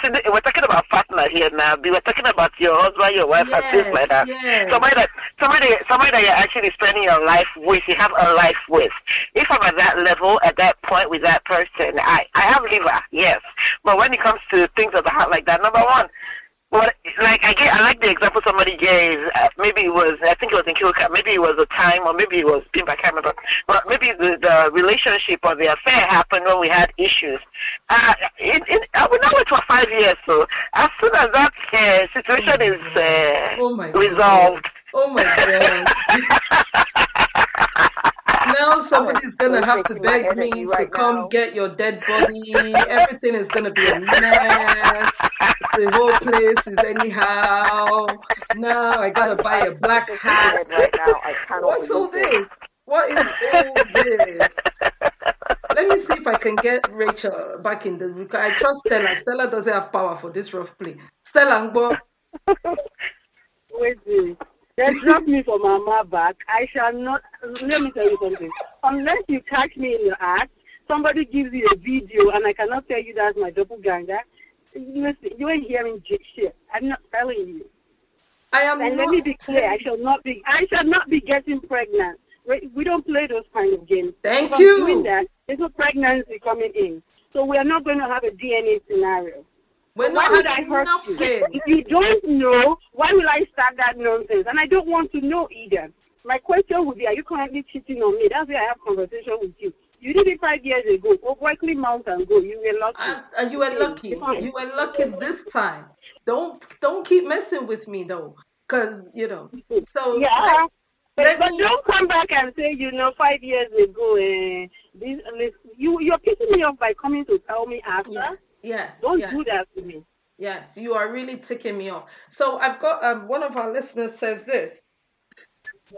See, we're talking about partner here now. We're talking about your husband, your wife, and things like that. Yes. Somebody that you're actually spending your life with, you have a life with. If I'm at that level, at that point with that person, I have liver, yes. But when it comes to things of the heart like that, number one, I like the example somebody gave. Maybe it was, I think it was in Kilka. Maybe it was a time, or maybe it was Pimp. I can't remember. But maybe the relationship or the affair happened when we had issues. I would not wait for 5 years. So as soon as that situation is resolved. Oh my God. Now somebody's gonna have to beg me to come get your dead body. Everything is gonna be a mess. The whole place is anyhow. Now I gotta buy a black hat. What's all this? What is all this? Let me see if I can get Rachel back in the room. I trust Stella. Stella doesn't have power for this rough play. Stella, Ngbo. Wait. They drop me for Mama back. I shall not. Let me tell you something. Unless you catch me in the act, somebody gives you a video, and I cannot tell you that's my doppelganger. Listen, you ain't hearing shit. I'm not telling you. I am. And let me be clear. I shall not be getting pregnant. We don't play those kind of games. Thank you. Doing that, there's no pregnancy coming in, so we are not going to have a DNA scenario. We're not having nothing. If you don't know, why will I start that nonsense? And I don't want to know either. My question would be, are you currently cheating on me? That's why I have conversation with you. You did it 5 years ago. Go quickly mount and go. You were lucky. And you were lucky. You were lucky this time. Don't keep messing with me though, because So yeah. But don't come back and say 5 years ago. You're pissing me off by coming to tell me after. Yes. Don't do that to me. Yes, you are really ticking me off. So I've got one of our listeners says this.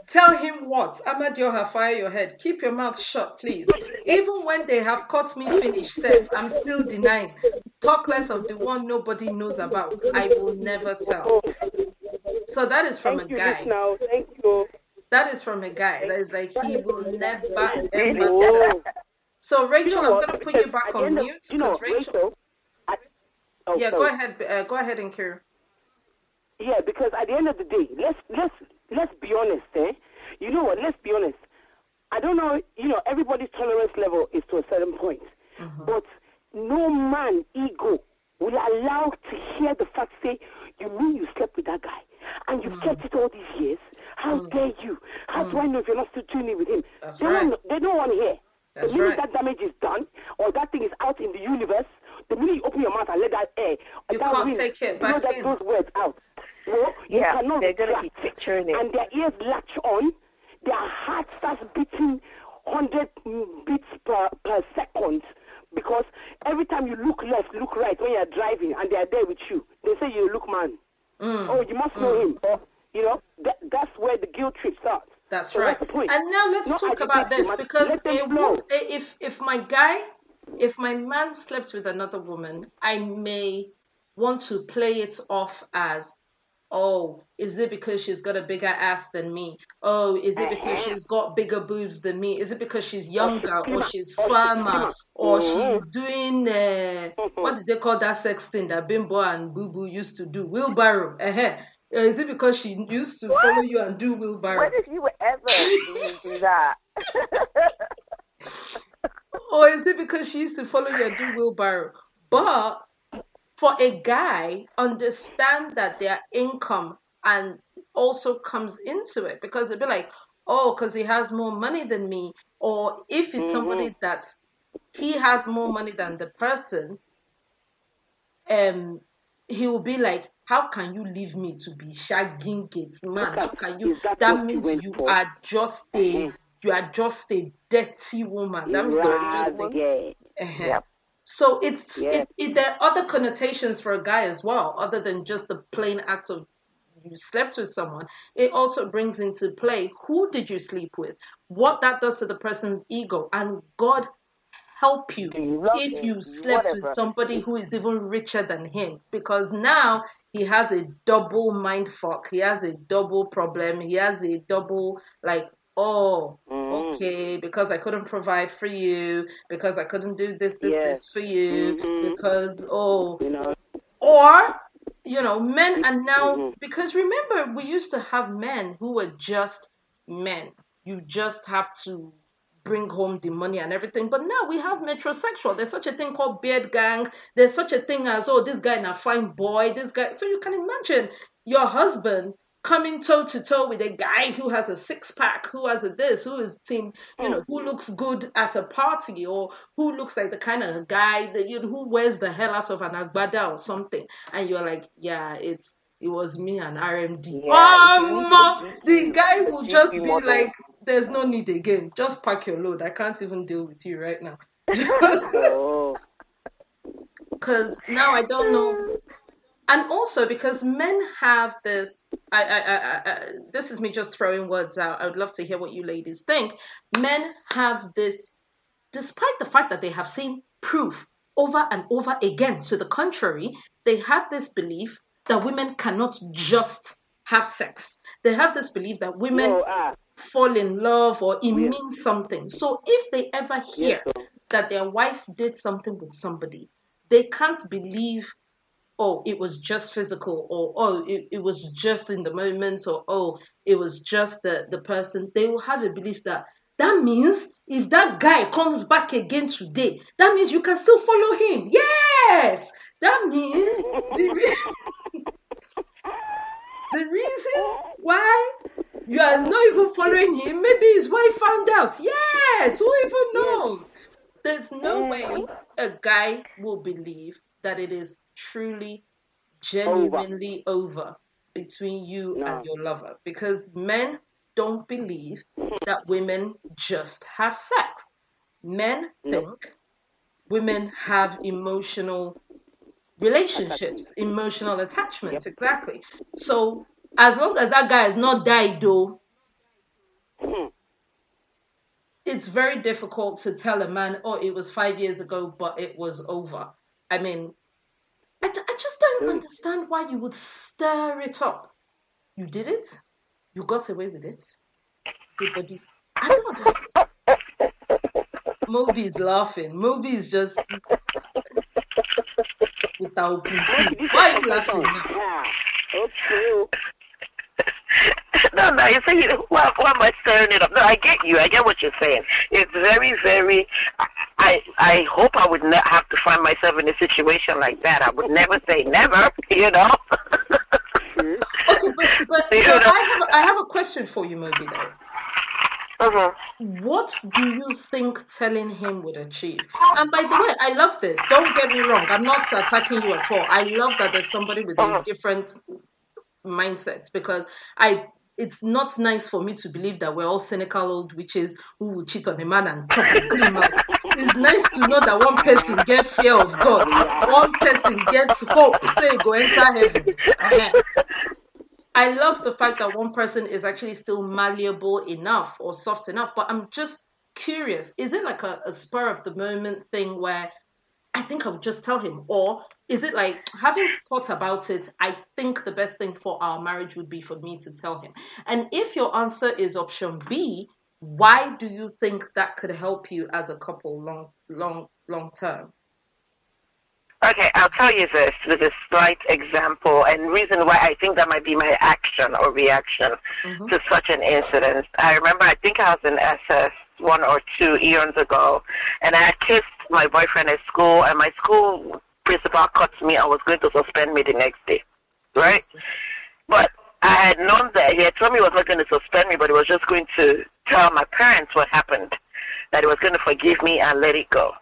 Tell him what? Ahmad Yoha, fire your head. Keep your mouth shut, please. Even when they have caught me finish safe, I'm still denying. Talk less of the one nobody knows about. I will never tell. So that is from a guy. Thank you. That is from a guy. That is like, he will never, ever tell. So Rachel, I'm going to put you back on mute. Because Rachel... Yeah, go ahead, Nkiru. Yeah, because at the end of the day, let's be honest, eh? You know what? Let's be honest. I don't know, everybody's tolerance level is to a certain point. But no man ego will allow to hear the fact, say, you mean you slept with that guy and you've kept it all these years? How dare you? How do I know if you're not still tuning with him? That's they right. They don't want to hear. That's the minute right. that damage is done or that thing is out in the universe, the minute you open your mouth and let that air, you can't take it back in. Those words out. You cannot they're going to keep picturing it. And their ears latch on, their heart starts beating 100 beats per second, because every time you look left, look right when you're driving and they're there with you, they say you look man. Oh, you must know him. Or, that's where the guilt trip starts. That's right. And now let's talk about this, because if my man slept with another woman, I may want to play it off as, oh, is it because she's got a bigger ass than me? Oh, is it because she's got bigger boobs than me? Is it because she's younger or she's firmer or she's doing, what did they call that sex thing that Bimbo and Boo Boo used to do? Wheelbarrow. Is it because she used to follow you and do wheelbarrow? When did you ever do that? Or is it because she used to follow you and do wheelbarrow? But for a guy, understand that their income and also comes into it, because they'll be like, oh, because he has more money than me. Or if it's somebody that he has more money than the person, he will be like, how can you leave me to be shagging kids, man? How can you? That means you are just a dirty woman. That means you're just a So there are other connotations for a guy as well, other than just the plain act of you slept with someone. It also brings into play, who did you sleep with? What that does to the person's ego. And God help you if you slept with somebody who is even richer than him, because now he has a double mind fuck. He has a double problem. He has a double, like, oh, okay, because I couldn't provide for you, because I couldn't do this for you, because, or, men are now, because remember, we used to have men who were just men. You just have to bring home the money and everything. But now we have metrosexual. There's such a thing called beard gang. There's such a thing as, oh, this guy na fine boy, this guy. So you can imagine your husband coming toe to toe with a guy who has a six-pack, who has a this, who is team, who looks good at a party, or who looks like the kind of guy that who wears the hell out of an agbada or something, and you're like, yeah, it was me and RMD. The guy will just be like, there's no need again. Just pack your load. I can't even deal with you right now. Because now I don't know. And also because men have this, this is me just throwing words out. I would love to hear what you ladies think. Men have this, despite the fact that they have seen proof over and over again to the contrary, they have this belief that women cannot just have sex. They have this belief that women fall in love, or it means something. So if they ever hear that their wife did something with somebody, they can't believe, oh, it was just physical, or oh, it was just in the moment, or oh, it was just the person. They will have a belief that means if that guy comes back again today, that means you can still follow him. Yes! That means the reason why you are not even following him, maybe his wife found out. Yes! Who even knows? There's no way a guy will believe that it is truly, genuinely over between you and your lover, because men don't believe that women just have sex. Men think women have emotional relationships, emotional attachments. Exactly. So as long as that guy is not died though, it's very difficult to tell a man, oh, it was 5 years ago, but it was over. I mean, I just don't understand why you would stir it up. You did it. You got away with it. Everybody. I don't know. Moby is laughing. Moby is just with our open teeth. Why are you laughing now? No. You say, why am I stirring it up? No, I get you. I get what you're saying. It's very, very. I hope I would not have to find myself in a situation like that. I would never say never. You know. Okay, but so I have a question for you, Moby, though. What do you think telling him would achieve? And by the way, I love this. Don't get me wrong. I'm not attacking you at all. I love that there's somebody with a different mindset, because it's not nice for me to believe that we're all cynical old witches who will cheat on a man and chop and clean out. It's nice to know that one person gets fear of God, one person gets hope, say go enter heaven. I love the fact that one person is actually still malleable enough or soft enough, but I'm just curious, is it like a spur of the moment thing where I think I would just tell him, or is it like, having thought about it, I think the best thing for our marriage would be for me to tell him? And if your answer is option B, why do you think that could help you as a couple long term? Okay, I'll tell you this with a slight example and reason why I think that might be my action or reaction to such an incident. I remember, I think I was in SS 1 or 2 eons ago, and I had kissed my boyfriend at school, and my school principal caught me and was going to suspend me the next day, right? But I had known that he had told me he was not going to suspend me, but he was just going to tell my parents what happened, that he was going to forgive me and let it go.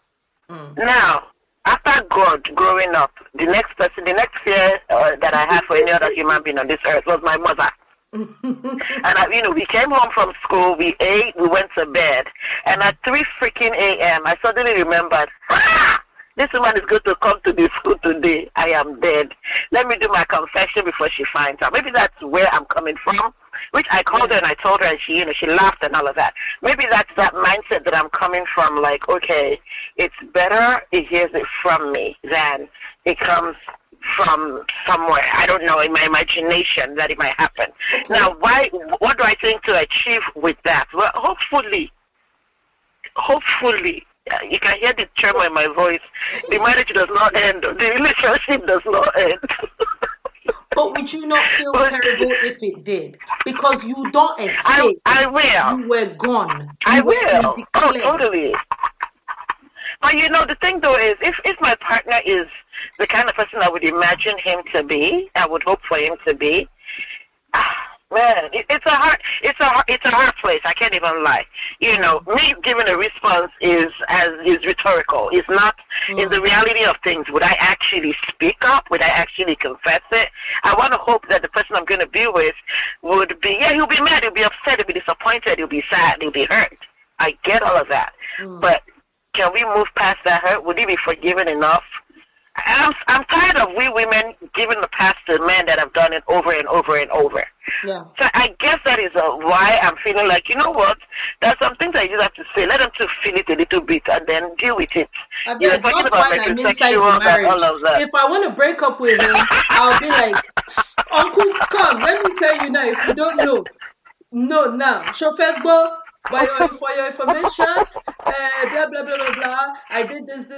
Now, after God growing up, the next fear that I had for any other human being on this earth was my mother. And we came home from school, we ate, we went to bed, and at 3 freaking a.m. I suddenly remembered, this woman is going to come to the school today. I am dead. Let me do my confession before she finds out. Maybe that's where I'm coming from, which I called her and I told her, and she laughed and all of that. Maybe that's that mindset that I'm coming from, like, okay, it's better it hears it from me than it comes from somewhere, I don't know, in my imagination that it might happen. Now, what do I think to achieve with that? Well, hopefully, you can hear the tremor in my voice. The marriage does not end. The relationship does not end. But would you not feel terrible if it did? Because you don't escape. I will. You were gone. I will. Oh, totally. But the thing though is, if my partner is the kind of person I would imagine him to be, I would hope for him to be, man, it's a hard place. I can't even lie. Me giving a response is rhetorical. It's not in the reality of things. Would I actually speak up? Would I actually confess it? I want to hope that the person I'm going to be with would be, he'll be mad, he'll be upset, he'll be disappointed, he'll be sad, he'll be hurt. I get all of that. But can we move past that hurt? Would he be forgiven enough? I'm tired of we women giving the past to men that have done it over and over and over. Yeah. So I guess that is why I'm feeling like, you know what, there's some things I just have to say. Let them to feel it a little bit and then deal with it. I'll be like, that's why I'm inside the marriage. If I want to break up with him, I'll be like, Uncle, come, let me tell you now, if you don't know. No, now. Chauffeur, for your information, blah, blah, blah, blah, blah. I did this.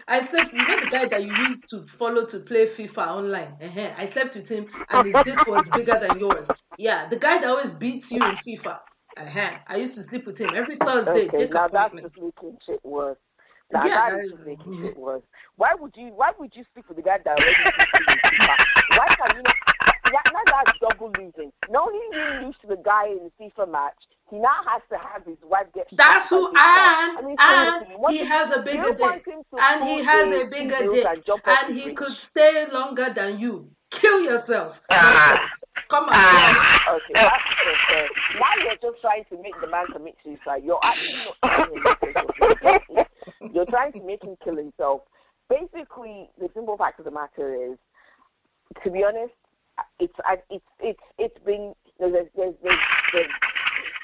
I slept, the guy that you used to follow to play FIFA online. I slept with him and his dick was bigger than yours. Yeah, the guy that always beats you in FIFA. I used to sleep with him every Thursday. Okay, now that's just making shit worse. That is just making shit worse. Why would you sleep with the guy that already beats you in FIFA? Why can you not? Now that's double losing. Not only did you lose to the guy in the FIFA match, he now has to have his wife get. That's who, and he has a bigger dick, and he has a bigger dick, and he could stay longer than you. Kill yourself. Come on. Okay, that's fair. Now you're just trying to make the man commit suicide. You're actually not killing him. You're trying to make him kill himself. Basically, the simple fact of the matter is, to be honest, it's been there's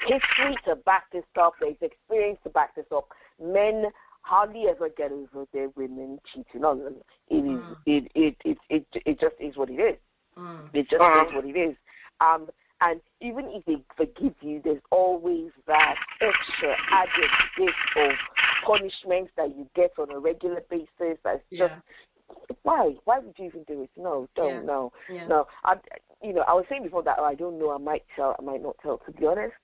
history to back this up. There's experience to back this up. Men hardly ever get over their women cheating on them. It just is what it is. It just is what it is. And even if they forgive you, there's always that extra added bit of punishment that you get on a regular basis. That's just why would you even do it? No, don't. No. I was saying before that I don't know, I might tell, I might not tell. To be honest,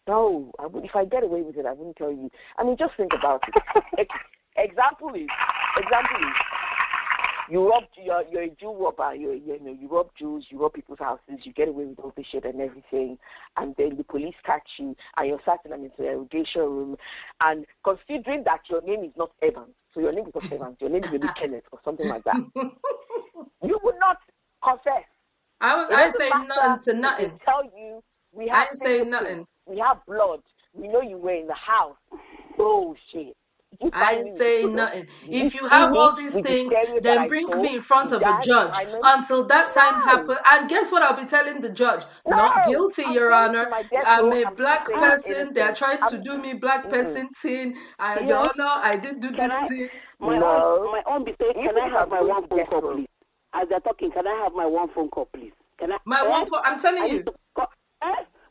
no, I would. If I get away with it, I wouldn't tell you. I mean, just think about it. Example is, you're a Jew robber. You rob Jews, you rob people's houses, you get away with all this shit and everything, and then the police catch you, and you're sat in an interrogation room, and considering that your name is not Evans, so your name is not Evans, your name is maybe Kenneth or something like that, you would not confess. I say nothing to nothing. They tell you we have. I say nothing. We have blood. We know you were in the house. Oh shit. I ain't saying nothing. If you have all these things, then bring me in front of a judge until that time happens. And guess what? I'll be telling the judge, not guilty, Your Honor. I'm a black person. They're trying to do me black person thing. Your Honor, I didn't do this thing. My own be saying, can I have my one phone call, please? As they're talking, can I have my one phone call, please? Can I? My one phone. I'm telling you.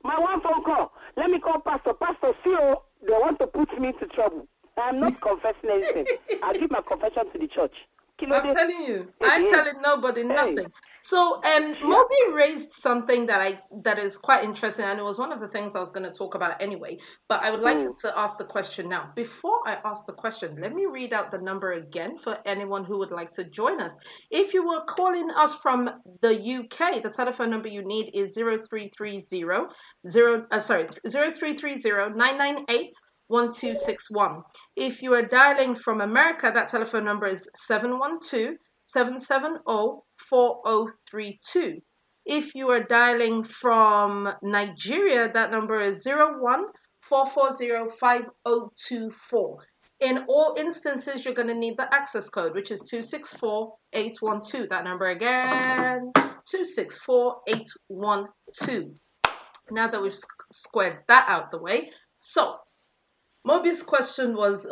My one phone call. Let me call Pastor. Pastor, Theo, they want to put me into trouble. I'm not confessing anything. I'll give my confession to the church. I'm telling you. I'm telling nobody nothing. So Moby raised something that is quite interesting, and it was one of the things I was going to talk about anyway. But I would like to ask the question now. Before I ask the question, let me read out the number again for anyone who would like to join us. If you were calling us from the UK, the telephone number you need is 0330 998 1261. If you are dialing from America, that telephone number is 712-770-4032. If you are dialing from Nigeria, that number is 01-440-5024. In all instances, you're going to need the access code, which is 264812. That number again, 264812. Now that we've squared that out the way, so Moby's question was,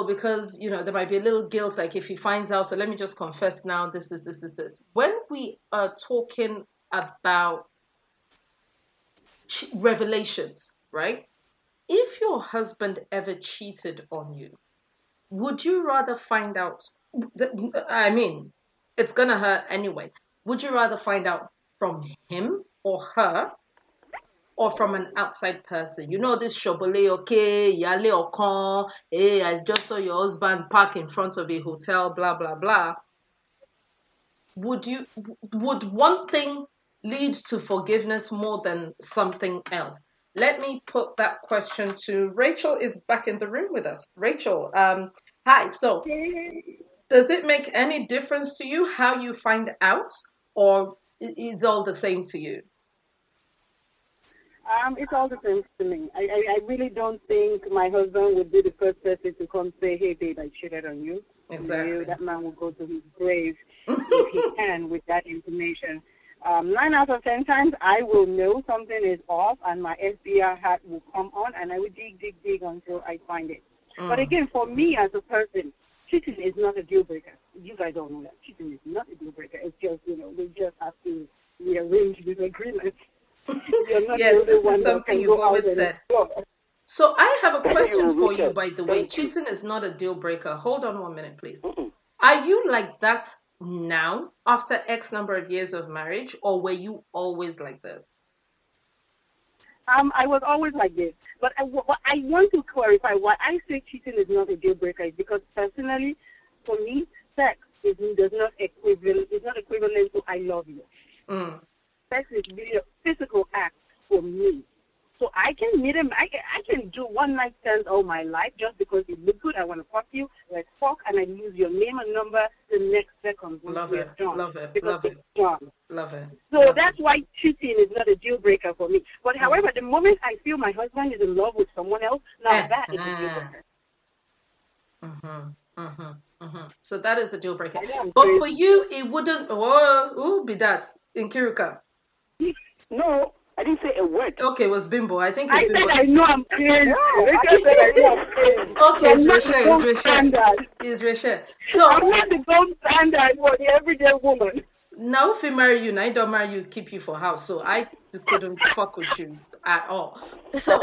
because, there might be a little guilt, like if he finds out, so let me just confess now, this. When we are talking about revelations, right? If your husband ever cheated on you, would you rather find out, it's going to hurt anyway. Would you rather find out from him or her, or from an outside person? This shobole, okay, yale okon, hey, I just saw your husband park in front of a hotel, blah, blah, blah. Would one thing lead to forgiveness more than something else? Let me put that question to Rachel. Is back in the room with us. Rachel, hi. So, does it make any difference to you how you find out, or it's all the same to you? It's all the same to me. I really don't think my husband would be the first person to come say, hey, babe, I cheated on you. Exactly. That man will go to his grave if he can with that information. 9 out of 10 times, I will know something is off, and my FBI hat will come on, and I will dig until I find it. But again, for me as a person, cheating is not a deal breaker. You guys all know that. Cheating is not a deal breaker. It's just, we just have to rearrange this agreement. Yes, this is something you've always said. So I have a question for you, by the way. Cheating is not a deal breaker. Hold on 1 minute, please. Are you like that now, after X number of years of marriage, or were you always like this? I was always like this. But I want to clarify why I say cheating is not a deal breaker is because personally, for me, sex is not equivalent to I love you. Sex is really a physical act for me. So I can meet him. I can do one night stands all my life just because you look good. I want to fuck you. Let's fuck, and I use your name and number the next second. Love it. Love it. So that's why cheating is not a deal breaker for me. But however, the moment I feel my husband is in love with someone else, now that is a deal breaker. So that is a deal breaker. But for you, it wouldn't. Be that in Kiruka? No. I didn't say a word. Okay, it was Bimbo. I think I Bimbo. said I know I'm crazy. Okay, it's Rachel. So I'm not the gold standard for the everyday woman. Now if he marry you, now he don't marry you, keep you for house. So I couldn't fuck with you at all. So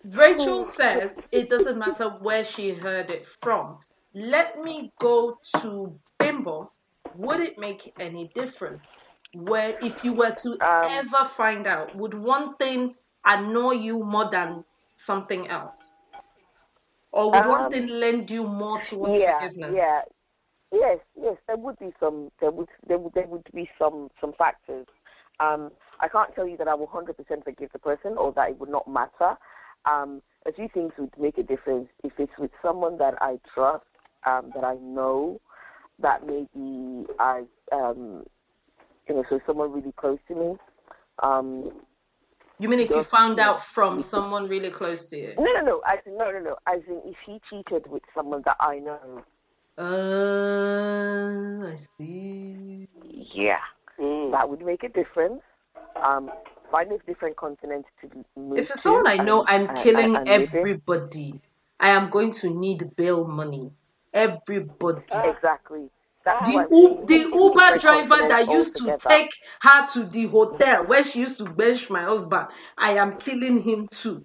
Rachel says it doesn't matter where she heard it from. Let me go to Bimbo. Would it make any difference? where if you were to ever find out, would one thing annoy you more than something else? Or would one thing lend you more towards forgiveness? Yes, there would be some. There would be some factors. I can't tell you that I will 100% forgive the person or that it would not matter. A few things would make a difference. If it's with someone that I trust, that I know, that maybe so someone really close to me. You mean if you found out from someone really close to you? No. As in, if he cheated with someone that I know. I see. Yeah, that would make a difference. Find a different continent to move if it's someone I know, I'm killing and everybody. I am going to need bail money. Everybody. Exactly. The Uber driver that used to take her to the hotel where she used to bench my husband, I am killing him too.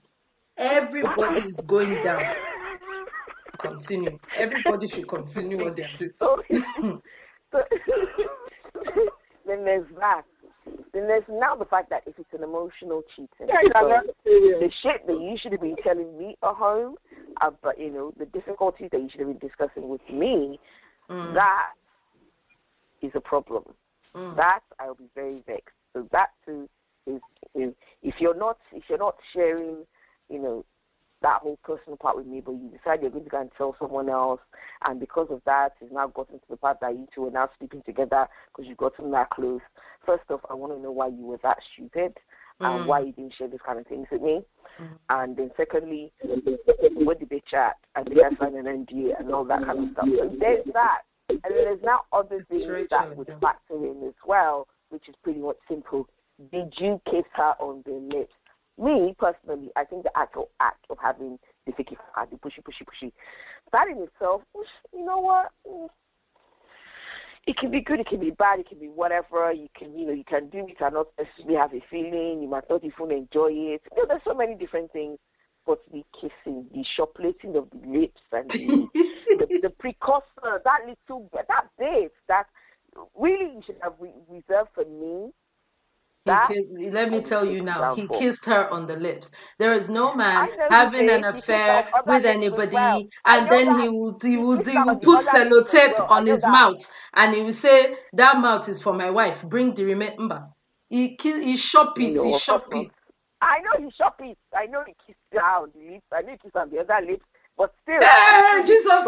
Everybody is going down. Continue. Everybody should continue what they're doing. Then there's that. Then there's now the fact that if it's an emotional cheating, the shit that you should have been telling me at home, but the difficulties that you should have been discussing with me, that is a problem. That I'll be very vexed. So that too is if you're not sharing, that whole personal part with me, but you decide you're going to go and tell someone else, and because of that, it's now gotten to the part that you two are now sleeping together because you've gotten that close. First off, I want to know why you were that stupid and why you didn't share this kind of things with me. And then secondly, when did they chat and did I sign an NDA and all that kind of stuff. So there's that. And then there's now other things that would factor in as well, which is pretty much simple. Did you kiss her on the lips? Me, personally, I think the actual act of having the pushy, that in itself, you know what? It can be good, it can be bad, it can be whatever. You can do it and not necessarily have a feeling. You might not even enjoy it. There's so many different things. But the kissing, the shoplifting of the lips, and the precursor, that bit, that really you should have reserved for me. Let me tell you now, he kissed her on the lips. There is no man having an affair with anybody, and then he will put sellotape on his mouth, and he will say, that mouth is for my wife, bring the remainder. He shop it. I know he shop it. I know he kissed her on the lips. I know he kissed her on the other lips. But still, Jesus!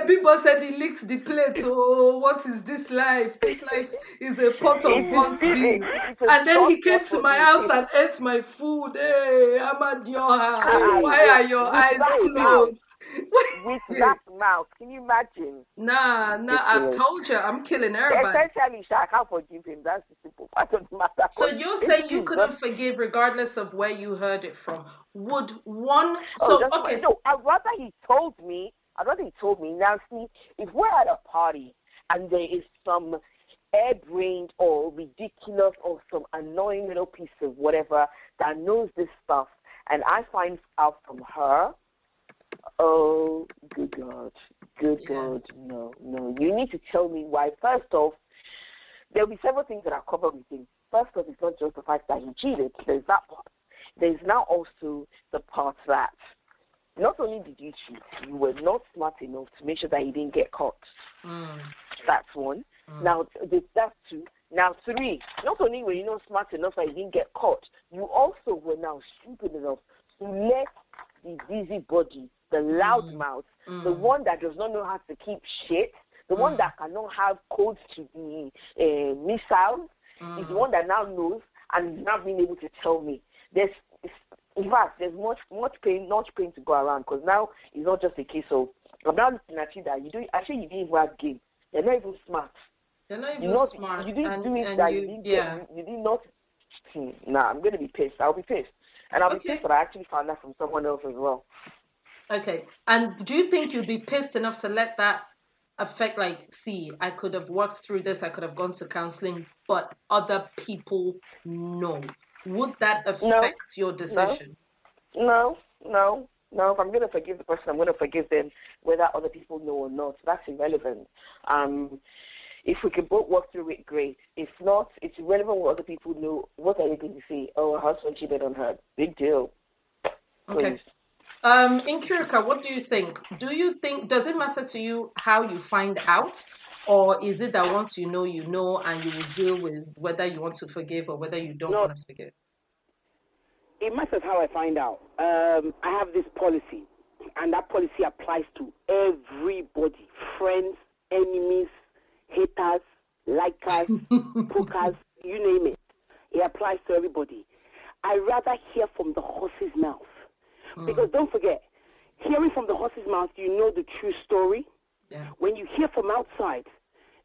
People said he licked the plate. Oh, what is this life? This life is a pot of buns beans. And then he came to my house and ate my food. Hey, Amadioha, why are your eyes closed? With that mouth, can you imagine? Nah, I've told you, I'm killing everybody. Essentially, I can't forgive him. That's the simple part of the matter. So you're saying you couldn't forgive regardless of where you heard it from? Would one? Okay. No, I'd rather he told me. Now, see, if we're at a party and there is some airbrained or ridiculous or some annoying little piece of whatever that knows this stuff, and I find out from her, oh, good God, no. You need to tell me why. First off, there'll be several things that are covered with him. First off, it's not just the fact that he cheated. There's that part. There's now also the part that not only did you cheat, you were not smart enough to make sure that he didn't get caught. That's one. Now, that's two. Now, three, not only were you not smart enough that he didn't get caught, you also were now stupid enough to let the busybody, the loudmouth, the one that does not know how to keep shit, the one that cannot have codes to the missiles, is the one that now knows and is not being able to tell me. In fact, there's much pain to go around, because now it's not just a case of, I'm now looking at you that you didn't even have game. You're not even smart. You're not even smart. You didn't do it that you did not. Nah, I'm going to be pissed. I'll be pissed. And I'll be pissed that I actually found that from someone else as well. Okay. And do you think you'd be pissed enough to let that affect, like, see, I could have worked through this, I could have gone to counseling, but other people know? Would that affect your decision? No. If I'm going to forgive the person, I'm going to forgive them, whether other people know or not. That's irrelevant. If we can both work through it, great. If not, it's irrelevant what other people know. What are they going to say? Oh, her husband cheated on her. Big deal. Okay. Inkirika, what do you think? Does it matter to you how you find out? Or is it that once you know, and you will deal with whether you want to forgive or whether you don't want to forgive? It matters how I find out. I have this policy, and that policy applies to everybody. Friends, enemies, haters, likers, pokers, you name it. It applies to everybody. I rather hear from the horse's mouth. Because don't forget, hearing from the horse's mouth, you know the true story. Yeah. When you hear from outside,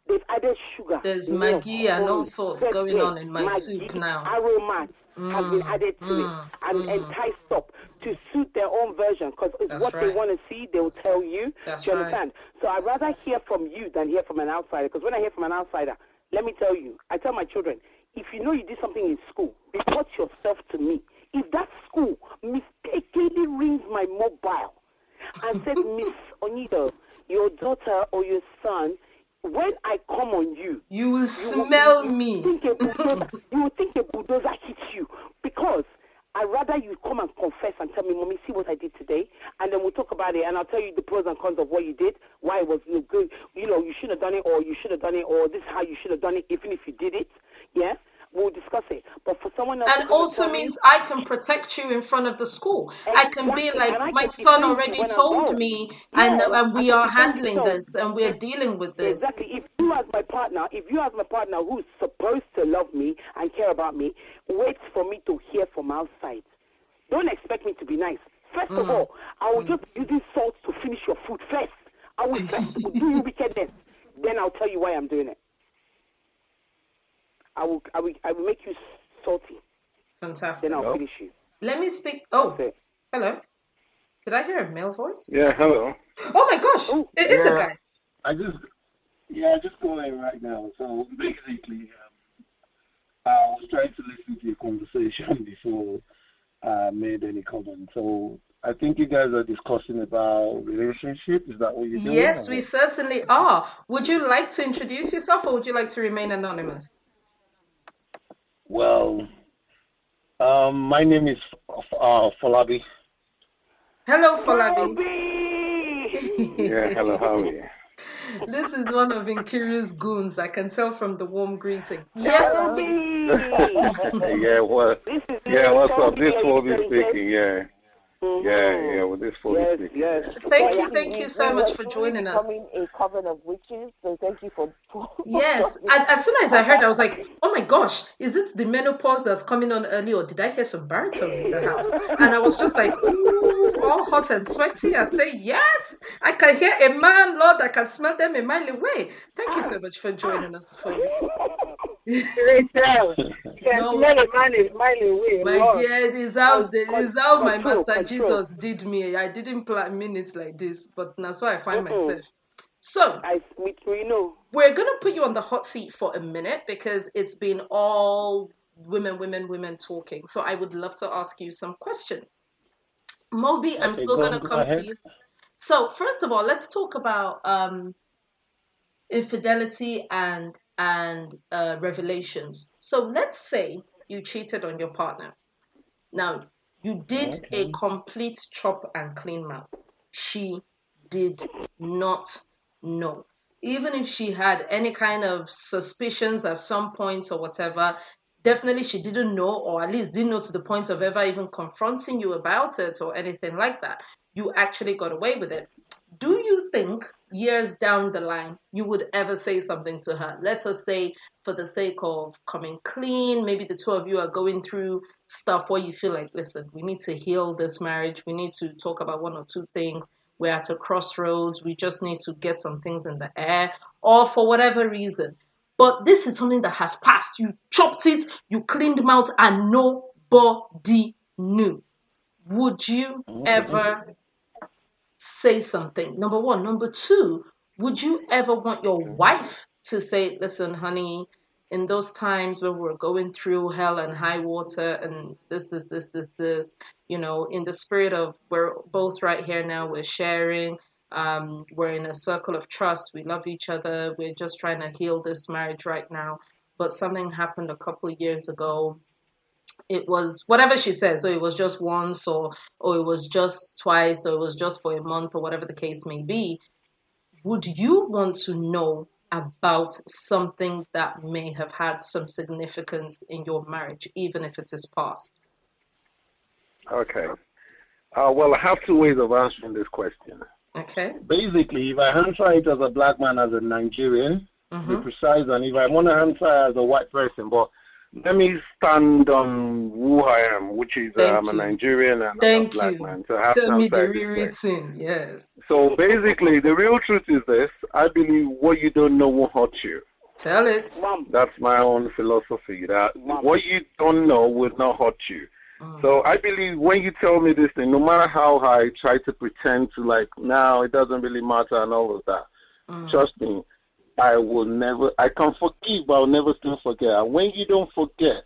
they've added sugar. There's Maggi and all sorts going on in my soup now. Aromas have been added to it and enticed up to suit their own version, because it's what they want to see, they'll tell you. Do you understand? So I'd rather hear from you than hear from an outsider, because when I hear from an outsider, let me tell you, I tell my children, if you know you did something in school, report yourself to me. If that school mistakenly rings my mobile and says, Miss Onito, your daughter or your son, when I come on you, you will smell me. You will think a bulldozer hit you, because I'd rather you come and confess and tell me, Mommy, see what I did today, and then we'll talk about it, and I'll tell you the pros and cons of what you did, why it was good, you should have done it, or you should have done it, or this is how you should have done it, even if you did it, yeah? We'll discuss it. But for someone else, and also means I can protect you in front of the school. Exactly. I can be like, my son already told me, and we are handling this, and we're dealing with this. Exactly. If you as my partner who's supposed to love me and care about me, waits for me to hear from outside, don't expect me to be nice. First of all, I will just use this salt to finish your food first. I will first do you wickedness. Then I'll tell you why I'm doing it. I will make you salty. Fantastic. Then I'll finish you. Let me speak. Oh, hello. Did I hear a male voice? Yeah, hello. Oh my gosh, it is a guy. I just calling right now. So basically, I was trying to listen to your conversation before I made any comment. So I think you guys are discussing about relationship. Is that what you're doing? Yes, we certainly are. Would you like to introduce yourself, or would you like to remain anonymous? Well, my name is Folabi. Hello, Folabi. Yeah, hello, how are you? This is one of Nkiri's goons. I can tell from the warm greeting. Yes, yeah, what's up? This Folabi speaking, yeah. Yeah, with this Folabi speaking. Yes. Thank you so much for joining us. Becoming a coven of witches, so thank you for. Yes, as soon as I heard, I was like, oh my gosh, is it the menopause that's coming on early, or did I hear some baritone in the house? And I was just like, ooh, all hot and sweaty. I say, yes, I can hear a man, Lord, I can smell them a mile away. Thank you so much for joining us, folks. Rachel, no, man is mile away. My dear, it is how my master Jesus did me. I didn't mean it like this, but that's why I find myself. So, we're going to put you on the hot seat for a minute, because it's been all women talking. So I would love to ask you some questions. Moby, I'm still going to come to you. So first of all, let's talk about infidelity and revelations. So let's say you cheated on your partner. Now, you did a complete chop and clean mouth. She did not know. Even if she had any kind of suspicions at some point or whatever, definitely she didn't know, or at least didn't know to the point of ever even confronting you about it or anything like that. You actually got away with it. Do you think years down the line you would ever say something to her? Let us say, for the sake of coming clean, maybe the two of you are going through stuff where you feel like, listen, we need to heal this marriage. We need to talk about one or two things. We're at a crossroads. We just need to get some things in the air, or for whatever reason. But this is something that has passed. You chopped it, you cleaned mouth, and nobody knew. Would you ever say something? Number one. Number two, would you ever want your wife to say, listen, honey, in those times when we're going through hell and high water and this, in the spirit of we're both right here now, we're sharing, We're in a circle of trust. We love each other. We're just trying to heal this marriage right now. But something happened a couple of years ago. It was whatever she says. So it was just once, or it was just twice, or it was just for a month, or whatever the case may be. Would you want to know about something that may have had some significance in your marriage, even if it is past? Okay. Well, I have two ways of answering this question. Okay. Basically, if I answer it as a black man, as a Nigerian, to be precise, and if I want to answer as a white person, but let me stand on who I am, which is I'm a Nigerian and I'm a black man. So I have Tell to me the answer real this way. thing. Yes. So basically, the real truth is this. I believe what you don't know won't hurt you. Tell it. That's my own philosophy, that what you don't know will not hurt you. So I believe when you tell me this thing, no matter how I try to pretend to like, no, it doesn't really matter and all of that, trust me, I can forgive, but I'll never still forget. And when you don't forget,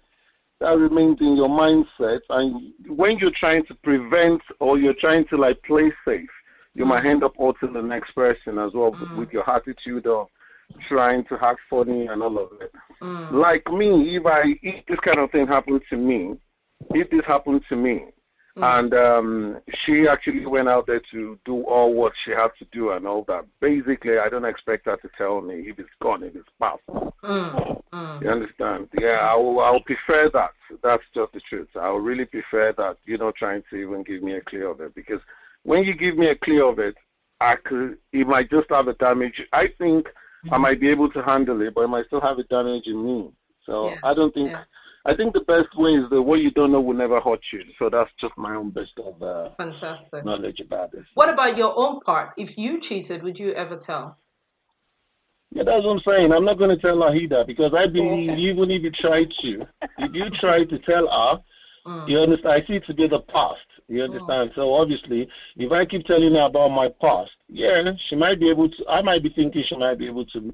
that remains in your mindset. And when you're trying to prevent or you're trying to like play safe, you might end up hurting the next person as well with your attitude of trying to act funny and all of it. Like me, if this kind of thing happened to me, and she actually went out there to do all what she had to do and all that, basically, I don't expect her to tell me if it's gone, if it's past. You understand? Yeah, I'll prefer that. That's just the truth. I'll really prefer that you're not trying to even give me a clear of it, because when you give me a clear of it, it might just have a damage. I think I might be able to handle it, but it might still have a damage in me. So I don't think... I think the best way is that what you don't know will never hurt you. So that's just my own best of fantastic knowledge about this. What about your own part? If you cheated, would you ever tell? Yeah, that's what I'm saying. I'm not going to tell her either, because I believe even if you try to tell her, you understand, I see it to be the past. You understand? So obviously, if I keep telling her about my past, she might be able to, I might be thinking she might be able to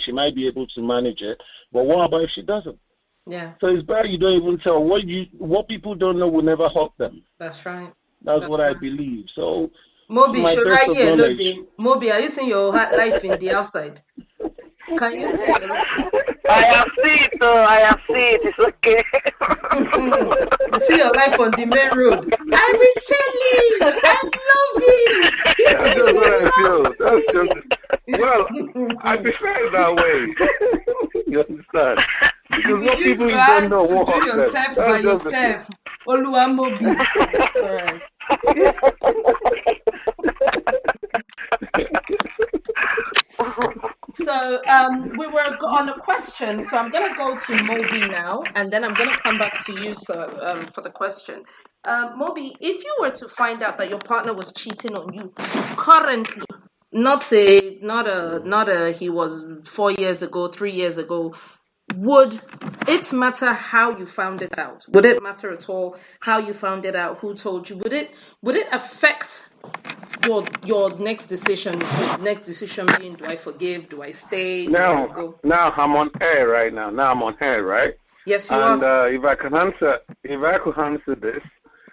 she might be able to manage it. But what about if she doesn't? Yeah. So it's better you don't even tell. What people don't know will never hurt them. That's right. That's what I believe. So Moby, Moby, are you seeing your life in the outside? Can you see your life? I have seen it, though. I have seen it. It's okay. You see your life on the main road. I will tell you. I love you. That's just what I feel. Well, I prefer it that way. You understand? Because what people you don't know won't hurt them. Yourself by yourself. Oluwa Moby. All right. So we were on a question, so I'm going to go to Moby now, and then I'm going to come back to you, sir, for the question. Moby, if you were to find out that your partner was cheating on you currently, not he was 4 years ago, 3 years ago, would it matter how you found it out? Would it matter at all how you found it out? Who told you? Would it affect your next decision? Next decision being, do I forgive? Do I stay? Now I'm on air right now. Right? Yes, you are. And if I could answer this,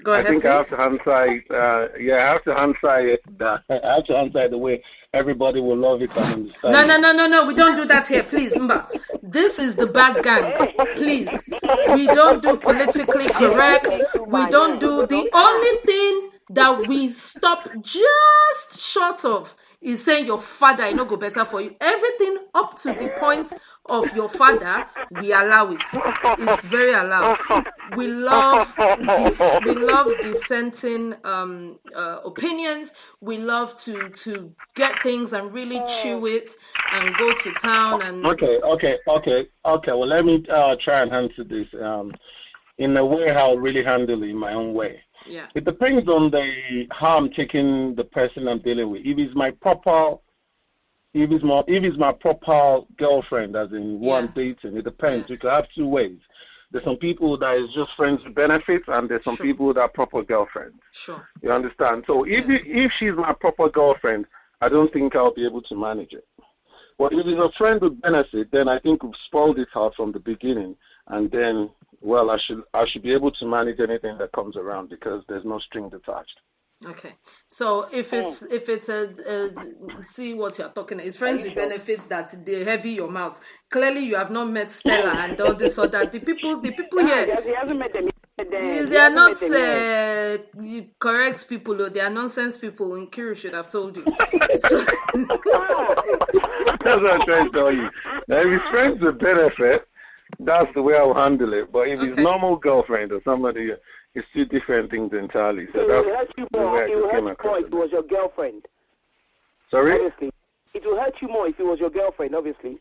go ahead, I think please. I have to answer it. I have to answer it. I have to answer it the way everybody will love it and understand. No. We don't do that here, please, Mba. This is the bad gang. Please, we don't do politically correct. We don't do. The only thing that we stop just short of is saying your father, I know, go better for you. Everything up to the point of your father, we allow it. It's very allowed. We love dissenting opinions. We love to get things and really chew it and go to town and. Okay. Well, let me try and answer this in a way how I'll really handle it in my own way. Yeah. It depends on how I'm taking the person I'm dealing with. If it's my proper girlfriend, as in who I'm dating, it depends. You can have two ways. There's some people that is just friends with benefits, and there's some people that are proper girlfriends. Sure. You understand? So if she's my proper girlfriend, I don't think I'll be able to manage it. But if it's a friend with benefit, then I think we've spoiled it out from the beginning, and then, well, I should be able to manage anything that comes around because there's no string attached. Okay, so if it's a see what you're talking, it's friends with benefits that they heavy your mouth. Clearly, you have not met Stella and all this or that. The people here, He hasn't met them. they are not correct people. Or they are nonsense people. And Kiri should have told you. So, that's what I'm trying to tell you. Now, if it's friends with benefit, that's the way I'll handle it. But if it's normal girlfriend or somebody, it's two different things entirely. So that's the way I just came across it. If it was your girlfriend. Sorry? Obviously. It will hurt you more if it was your girlfriend, obviously.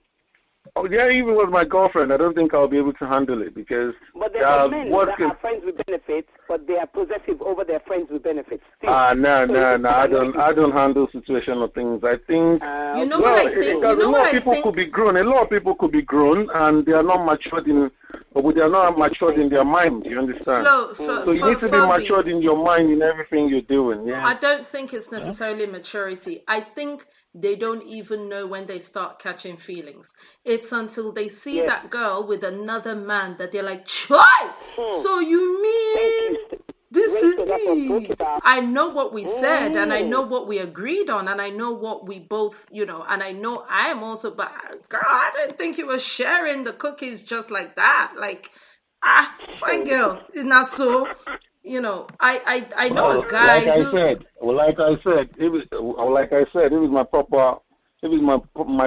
Oh, yeah, even with my girlfriend, I don't think I'll be able to handle it because... But there are men that are friends with benefits, but they are possessive over their friends with benefits. No. I don't handle situational things. I think... you know what I think? A lot of people could be grown. A lot of people could be grown and they are not matured in... But they are not matured in their mind, you understand? So you need to be matured in your mind in everything you're doing. Yeah. I don't think it's necessarily maturity. I think they don't even know when they start catching feelings. It's until they see that girl with another man that they're like, "Try." So you mean this is? I know what we said, and I know what we agreed on, and I know what we both, and I know I am also. But girl, I don't think you were sharing the cookies just like that. Like, fine girl, it's not so. I know a guy Like I said, it was my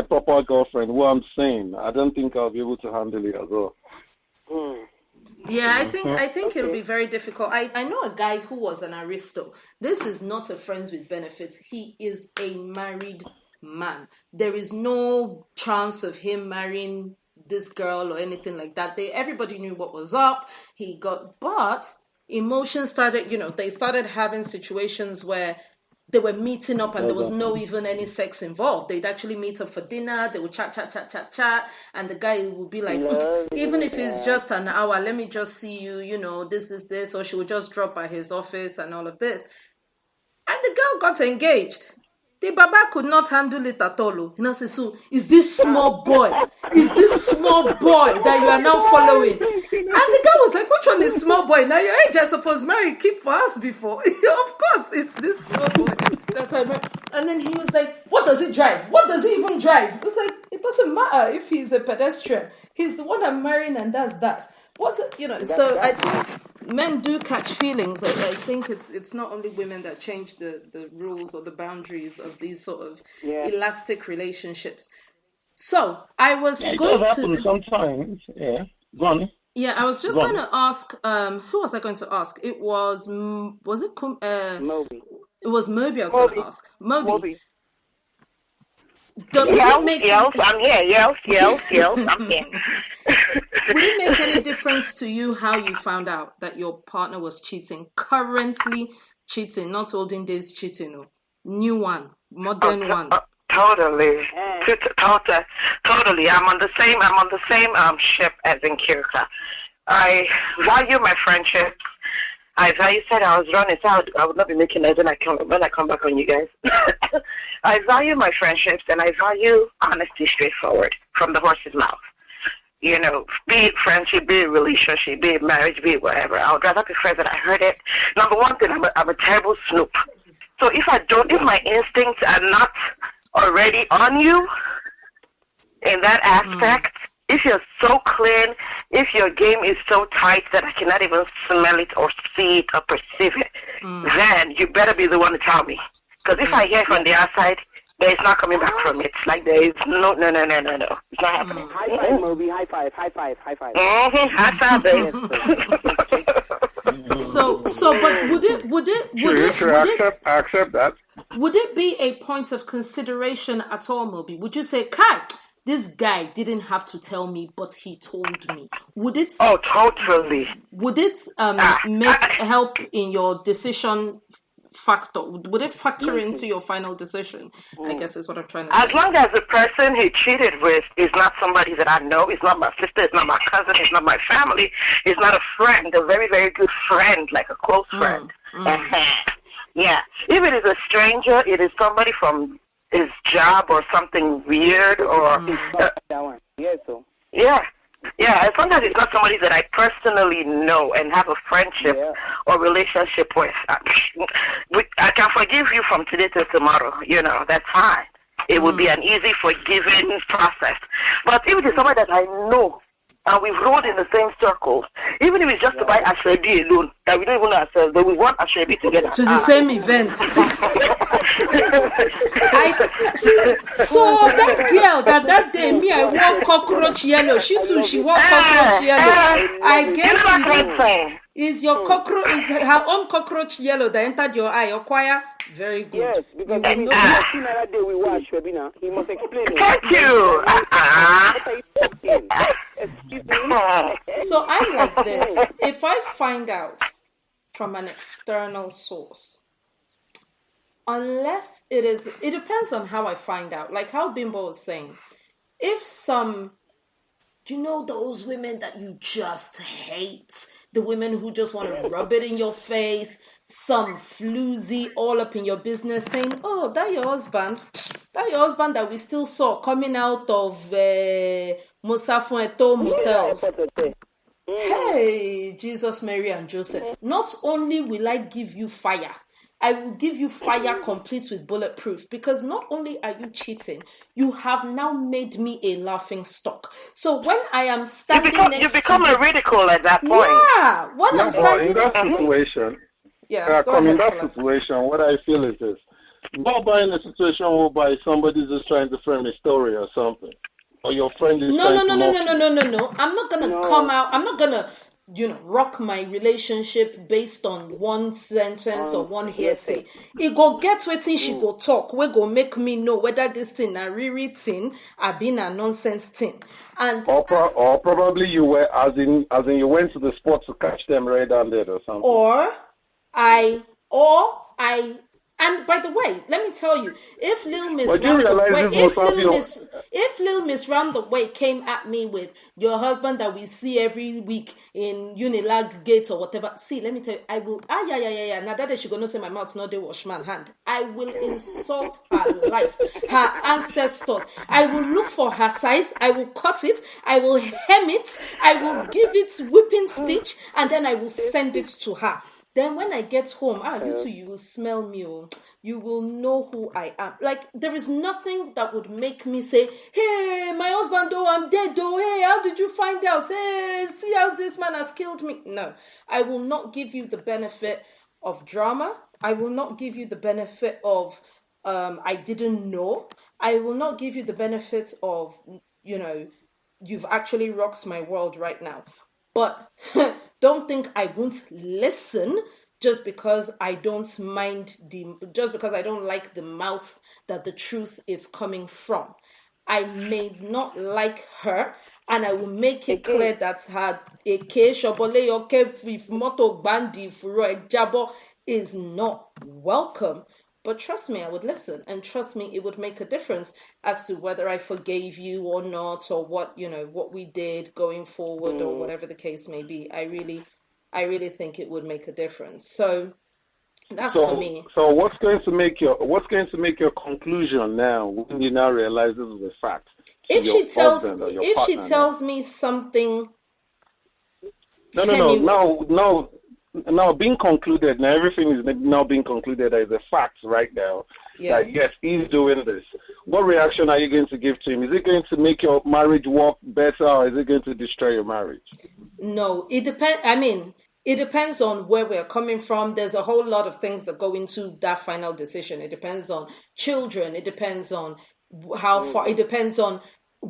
proper girlfriend. What I'm saying, I don't think I'll be able to handle it as well. Yeah, I think it'll be very difficult. I know a guy who was an aristo. This is not a friends with benefits. He is a married man. There is no chance of him marrying this girl or anything like that. Everybody knew what was up. But emotions started, they started having situations where they were meeting up and there was no even any sex involved. They'd actually meet up for dinner. They would chat. And the guy would be like, even if it's just an hour, let me just see you, this. Or she would just drop by his office and all of this. And the girl got engaged. The Baba could not handle it at all. Said, so is this small boy that you are now following? And the guy was like, which one is small boy? Now your age, I suppose, Mary, keep for us before. Of course, it's this small boy that I met. And then he was like, what does he drive? What does he even drive? It's like, it doesn't matter if he's a pedestrian. He's the one I'm marrying and that's that. So I think men do catch feelings. I think it's not only women that change the rules or the boundaries of these sort of elastic relationships. So I was going to sometimes, Go on. Yeah, I was just going to ask. Who was I going to ask? It was Moby. It was Moby. I was going to ask Moby. Yes, I'm here. Yes, I'm here. Would it make any difference to you how you found out that your partner was cheating? Currently cheating, not olden days cheating. No. New one, modern one. Totally. I'm on the same ship as in Kirka. I value my friendships. I said I was running, so I would not be making noise when I come back on you guys. I value my friendships and I value honesty, straightforward, from the horse's mouth. Be it friendship, be it relationship, be it marriage, be it whatever. I would rather prefer that I heard it. Number one thing, I'm a terrible snoop. So if my instincts are not already on you in that aspect, if you're so clean, if your game is so tight that I cannot even smell it or see it or perceive it, then you better be the one to tell me. Because if I hear from the outside, there's not coming back from it. It's like there is no. It's not happening. High five, Moby. High five. High five, baby. But would it accept that? Would it be a point of consideration at all, Moby? Would you say, Kai, this guy didn't have to tell me, but he told me? Would it? Oh, totally. Would it help in your decision factor? Would it factor into your final decision? I guess is what I'm trying to say. As long as the person he cheated with is not somebody that I know, it's not my sister, it's not my cousin, it's not my family, it's not a friend, a very, very good friend, like a close friend. Yeah. If it is a stranger, it is somebody from his job or something weird or... that one. Yeah, so. Yeah. Yeah, as long as it's not somebody that I personally know and have a friendship or relationship with, I can forgive you from today till tomorrow. That's fine. It would be an easy forgiving process. But if it is somebody that I know, and we've rolled in the same circles, even if it's just to buy Ashrebi alone, that we don't even know ourselves, but we want Ashrebi together. To the same event. So that girl that day, me, I wore cockroach yellow. She too, she wore cockroach yellow. I guess is your cockroach, is her own cockroach yellow that entered your eye, your choir? Very good. Yes, because I mean, that day we watch Shwebina, he must explain it. Thank you. Excuse me. So I'm like this. If I find out from an external source, unless it depends on how I find out. Like how Bimbo was saying, if those women that you just hate, the women who just want to rub it in your face, some floozy all up in your business saying, oh, that your husband that we still saw coming out of Musafon Eto motels. Hey, Jesus, Mary, and Joseph. Not only will I give you fire, I will give you fire complete with bulletproof, because not only are you cheating, you have now made me a laughing stock. So when I am standing you become a ridicule at that point. Yeah, when I'm standing in that situation, in that situation, what I feel is this: not buying a situation whereby somebody's just trying to frame a story or something, or your friend is no. I'm not gonna come out. I'm not gonna rock my relationship based on one sentence or one hearsay. It go get wetin she go talk, we go make me know whether this thing a riri thing or been a nonsense thing. And or probably you were as in you went to the spot to catch them red-handed or something. Or I and by the way, let me tell you, if Lil Miss Round the Way came at me with your husband that we see every week in Unilag Gate or whatever, see, let me tell you, I will, now that she gonna say my mouth not the washman hand, I will insult her life, her ancestors. I will look for her size, I will cut it, I will hem it, I will give it whipping stitch, and then I will send it to her. Then when I get home, you will smell me. You will know who I am. Like, there is nothing that would make me say, hey, my husband, I'm dead, hey, how did you find out? Hey, see how this man has killed me. No, I will not give you the benefit of drama. I will not give you the benefit of, I didn't know. I will not give you the benefit of, you've actually rocked my world right now. But don't think I won't listen just because I don't just because I don't like the mouth that the truth is coming from. I may not like her, and I will make it clear that her is not welcome. But trust me, I would listen, and trust me, it would make a difference as to whether I forgave you or not, or what we did going forward, or whatever the case may be. I really think it would make a difference. So that's for me. So what's going to make your conclusion now when you now realize this is a fact? If she tells me something, now being concluded, now everything is now being concluded as a fact right now. Yeah. That yes, he's doing this. What reaction are you going to give to him? Is it going to make your marriage work better, or is it going to destroy your marriage? No, it depends. I mean, it depends on where we're coming from. There's a whole lot of things that go into that final decision. It depends on children. It depends on how far. It depends on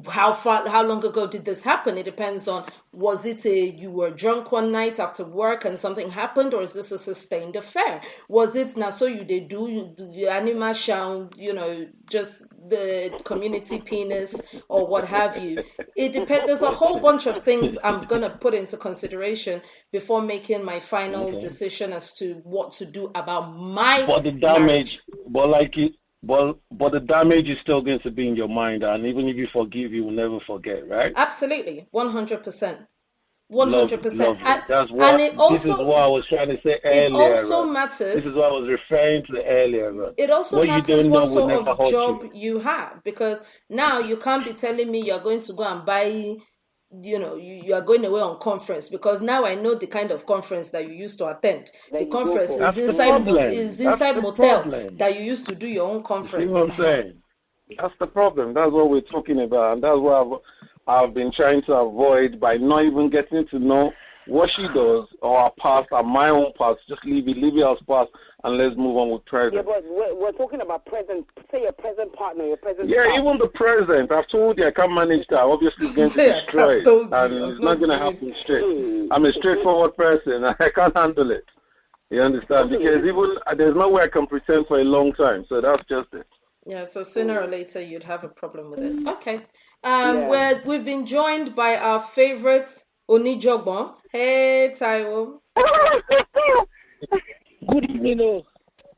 how long ago did this happen? It depends on, was it you were drunk one night after work and something happened, or is this a sustained affair? Was it now so you did do the animal sound, just the community penis or what have you? It depends. There's a whole bunch of things I'm gonna put into consideration before making my final decision as to what to do about my marriage. But the damage is still going to be in your mind, and even if you forgive, you will never forget, right? Absolutely, 100%. 100%. This is what I was trying to say earlier. It also matters. This is what I was referring to earlier. Right? It also matters what sort of job you have, because now you can't be telling me you're going to go and buy you are going away on conference, because now I know the kind of conference that you used to attend. The conference is inside motel that you used to do your own conference. You see what I'm saying? That's the problem. That's what we're talking about, and that's what I've been trying to avoid by not even getting to know what she does or our past and my own past. Just leave it as past, and let's move on with present. Yeah, but we're talking about present. Say your present partner, your present. Yeah, partner. Even the present. I've told you I can't manage that. Obviously, it's going to destroy it, and it's not going to happen straight. I'm a straightforward person. I can't handle it. You understand? Because even there's no way I can pretend for a long time. So that's just it. Yeah, so sooner or later you'd have a problem with it. Okay. We've been joined by our favorite Onijogbon. Hey, Taiwo. Good evening.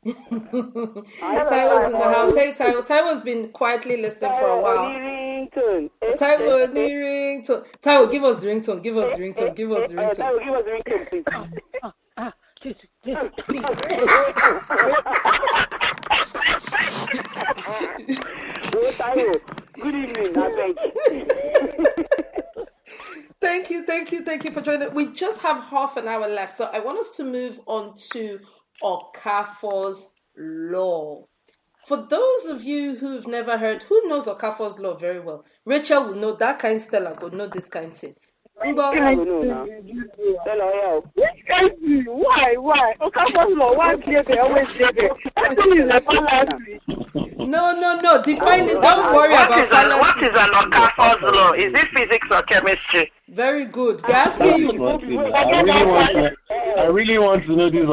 Taiwo's in the house. Hey, Taiwo. Taiwo's been quietly listening for a while. Taiwo, ringtone. Taiwo, give us the ringtone. Give us the ringtone. Taiwo, give us the ringtone, please. Good evening, Thank you for joining. We just have half an hour left, so I want us to move on to Okafor's-law. For those of you who've never heard, who knows Okafor's-law very well? Rachel will know that kind Stella will know this kind thing. Why? Okafor's-law, one day always there. No. Define it. Don't worry about fallacy. What is an Okafor's-law? Is it physics or chemistry? Very good. They're asking you. I really want to know this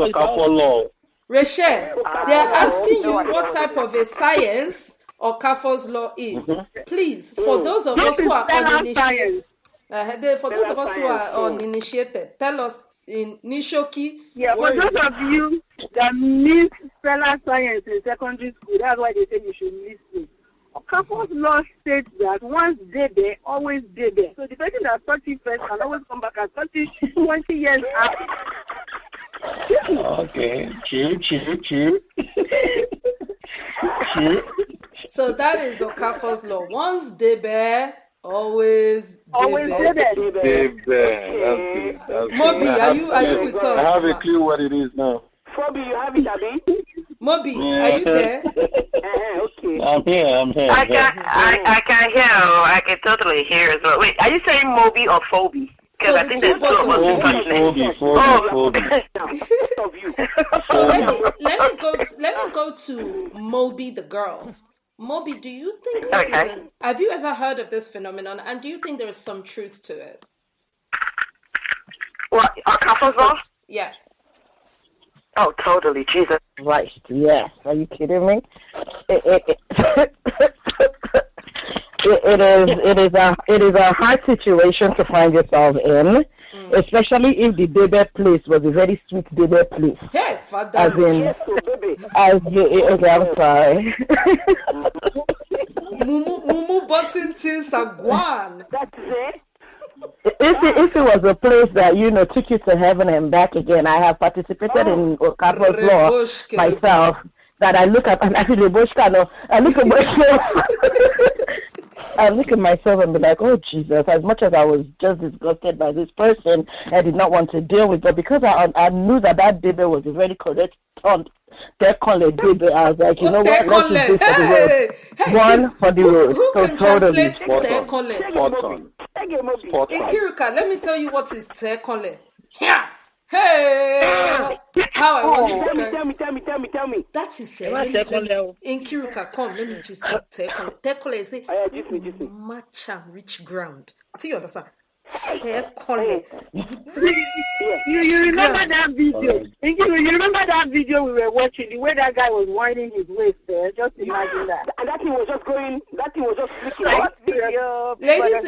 Okafor-law. Rachel, they're asking you what type of a science Okafor's-law is. Please, for those of us who are uninitiated, tell us in Nishoki. Yeah, for those of you that miss stellar science in secondary school, that's why they say you should listen. Okafor's-law states that once they there, always they there. So the person that 30 first can always come back at 30, 20 years after. Okay, true. So that is Okafor's-law. Once they bear, always they bear. That's good. Moby, are you with us? I have a clue what it is now. Phoebe, you have it, Abby? Moby, are you there? Okay. I'm here. I can hear. I can totally hear as well. Wait, are you saying Moby or Phoebe? Because I think there's two of us. Phoebe. So let me go to Moby the girl. Moby, do you think this is have you ever heard of this phenomenon, and do you think there is some truth to it? What, Okafor's-law? Yeah. Oh, totally. Jesus. Right. Yes. Are you kidding me? It is a hard situation to find yourself in, especially if the baby place was a very sweet baby place. Hey, father. I'm sorry. Mumu button till Sagwan. That's it. If it was a place that took you to heaven and back again, I have participated in Okafor's-law myself. That I look at and I look at myself and be like, oh Jesus! As much as I was just disgusted by this person, I did not want to deal with it because I knew that baby was a very correct baby. I was like, you know what? Let's do this for the road. One for the road. Who can translate Spot on. In Kiruka, let me tell you what is tekole. Yeah. Hey! How I want this guy. Tell me. That is it. In Kiruka, come, let me just tekole. Tekole is a matcha rich ground. Do you understand? Tekole. You remember that video? You remember that video we were watching? The way that guy was winding his waist there. Just imagine that. And that thing was just flicking. Ladies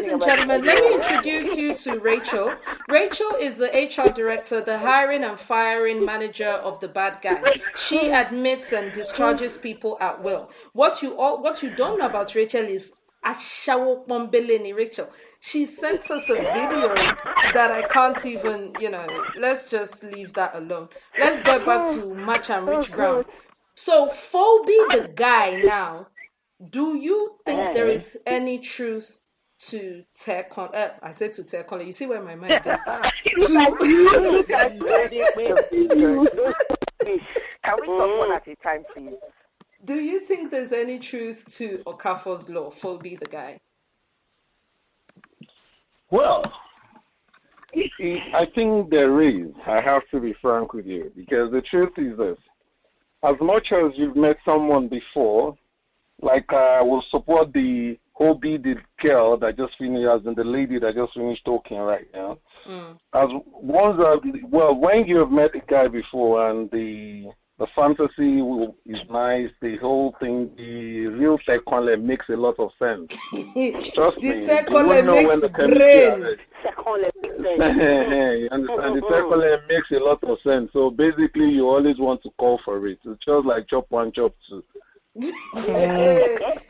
and gentlemen, let me introduce you to Rachel. Rachel is the HR director, the hiring and firing manager of the bad guy. She admits and discharges people at will. What you don't know about Rachel is Ashawo Pombeleni. Rachel, she sent us a video that I can't even, let's just leave that alone. Let's get back to match and rich ground. So Phoebe the guy now Do you think there is any truth to I said to You see where my mind is. Can we talk one at a time, please? Do you think there's any truth to Okafor's law? Phoebe the guy. Well, I think there is. I have to be frank with you, because the truth is this. As much as you've met someone before, like I will support the Hobie, the girl that just finished, as in the lady that just finished talking right now. When you have met a guy before and the fantasy is nice, the whole thing, the real Tekole makes a lot of sense. Trust me. The Tekole makes brain. You understand? The Tekole makes a lot of sense. So basically, you always want to call for it. It's just like chop one, chop two.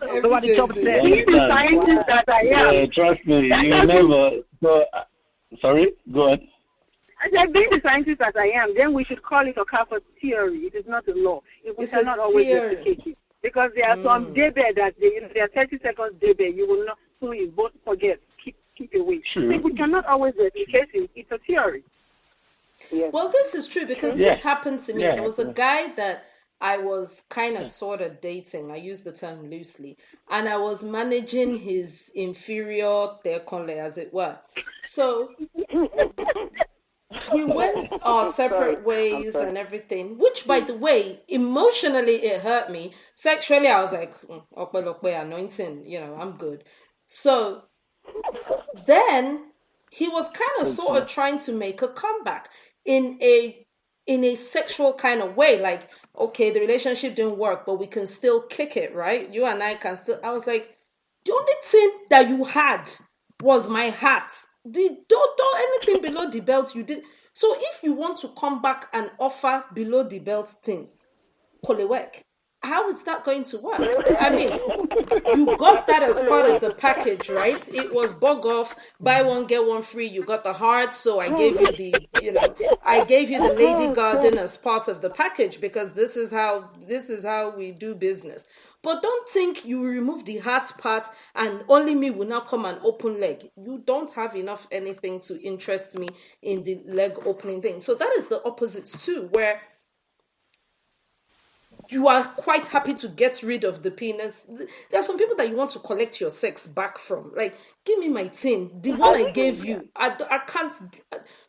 Nobody chops there. Being the scientist that I am. Trust me, you never. So, sorry, go on. I said, being the scientist that I am, then we should call it Okafor's theory. It is not a law. We cannot always replicate it. Because there are some debate that there are 30 seconds debate. You will not, so you both forget. Keep away. Sure. We cannot always replicate it. It's a theory. Yes. Well, this is true because this happened to me. There was a guy that I was kind of sort of dating. I use the term loosely. And I was managing his inferior tekole, as it were. So we went our separate ways and everything, which, by the way, emotionally, it hurt me. Sexually, I was like, anointing, I'm good. So then he was kind of sort of trying to make a comeback in a sexual kind of way. Like, okay, the relationship didn't work, but we can still kick it, right? You and I can still. I was like, the only thing that you had was my hat. Don't anything below the belt you did. So if you want to come back and offer below the belt things, work. How is that going to work? I mean, you got that as part of the package, right? It was bug off, buy one get one free. You got the heart, so I gave you the lady garden as part of the package because this is how we do business. But don't think you remove the heart part and only me will now come and open leg. You don't have enough anything to interest me in the leg opening thing. So that is the opposite too, where you are quite happy to get rid of the penis. There are some people that you want to collect your sex back from. Like, give me my thing. The one I gave you. I can't.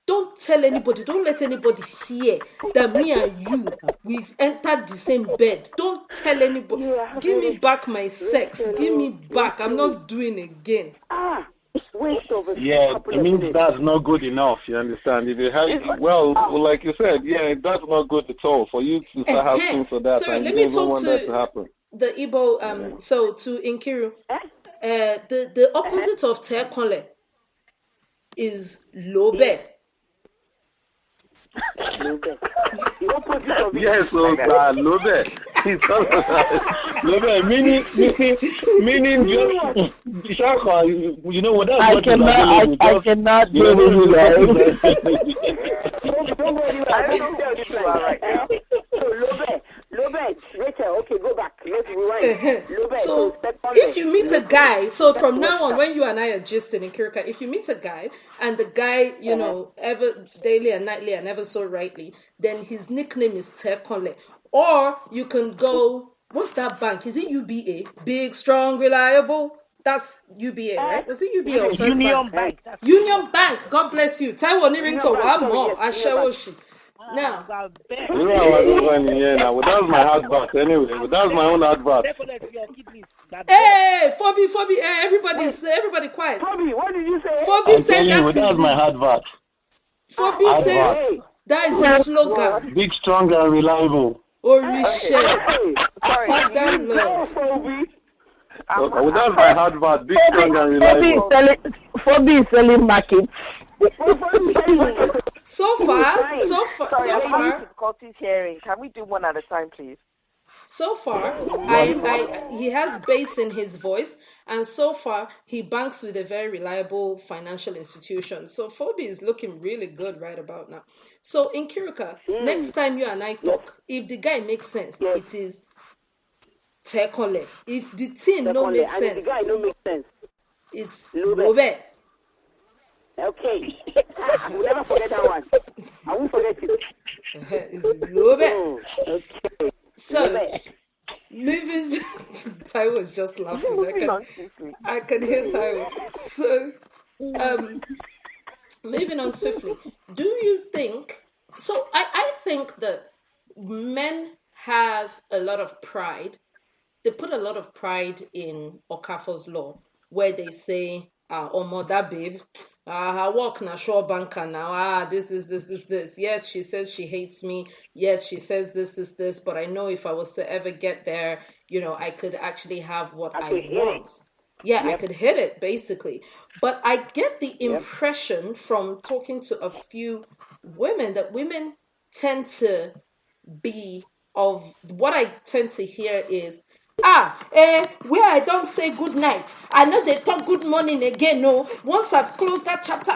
Don't tell anybody. Don't let anybody hear that me and you, we've entered the same bed. Don't tell anybody. Give me back my sex. Give me back. I'm not doing again. It means that's not good enough. You understand? If you have, like you said, that's not good at all for you to have things for that. Sorry, and let you me don't talk want that to happen. The Igbo. So to Nkiru, the opposite of tekole is lobe. Yes, lobe. It's all about lobe, meaning just shaka. You know what? I cannot do this, guys. Don't worry, I don't tell this right now. So Lobe, Rachel, okay, go back. Let's rewind. So if you meet a guy, so from now on, when you and I are gisting in Kirka, if you meet a guy and the guy, ever daily and nightly and ever so rightly, then his nickname is Tekole. Or you can go, what's that bank? Is it UBA? Big, strong, reliable? That's UBA, right? Was it UBA or First Union Bank? Union Bank. God bless you. Taiwan to one more. Ashawoshi. Now, that's my advert anyway. That's my own advert. Hey, Phoebe, everybody quiet. Phoebe, what did you say? Phoebe said that's my advert. Phoebe says that is a slogan. Big, strong, and reliable. Orishe. Father Lord. That's my advert. Big, strong, and reliable. Phoebe is selling markets. So far. Hearing. Can we do one at a time, please? So far, he has bass in his voice, and so far he banks with a very reliable financial institution. So Phoebe is looking really good right about now. So in Kiruka, next time you and I talk, if the guy makes sense, it is Tekole. If the thing no make sense, and if the guy no make sense, it's Lobe. Okay. We'll never forget that one. I won't forget it. It's Lobe. Okay. So, moving, Taiwo is just laughing. I can hear Taiwo. So, moving on swiftly. Do you think, so I think that men have a lot of pride. They put a lot of pride in Okafor's law, where they say, oh, mother babe, her work na sure banker now. This. Yes, she says she hates me. Yes, she says this. But I know if I was to ever get there, I could actually have what I want. Yeah, yep. I could hit it, basically. But I get the impression from talking to a few women that women tend to be of, what I tend to hear is, where I don't say good night, I know they talk good morning again. No, once I've closed that chapter,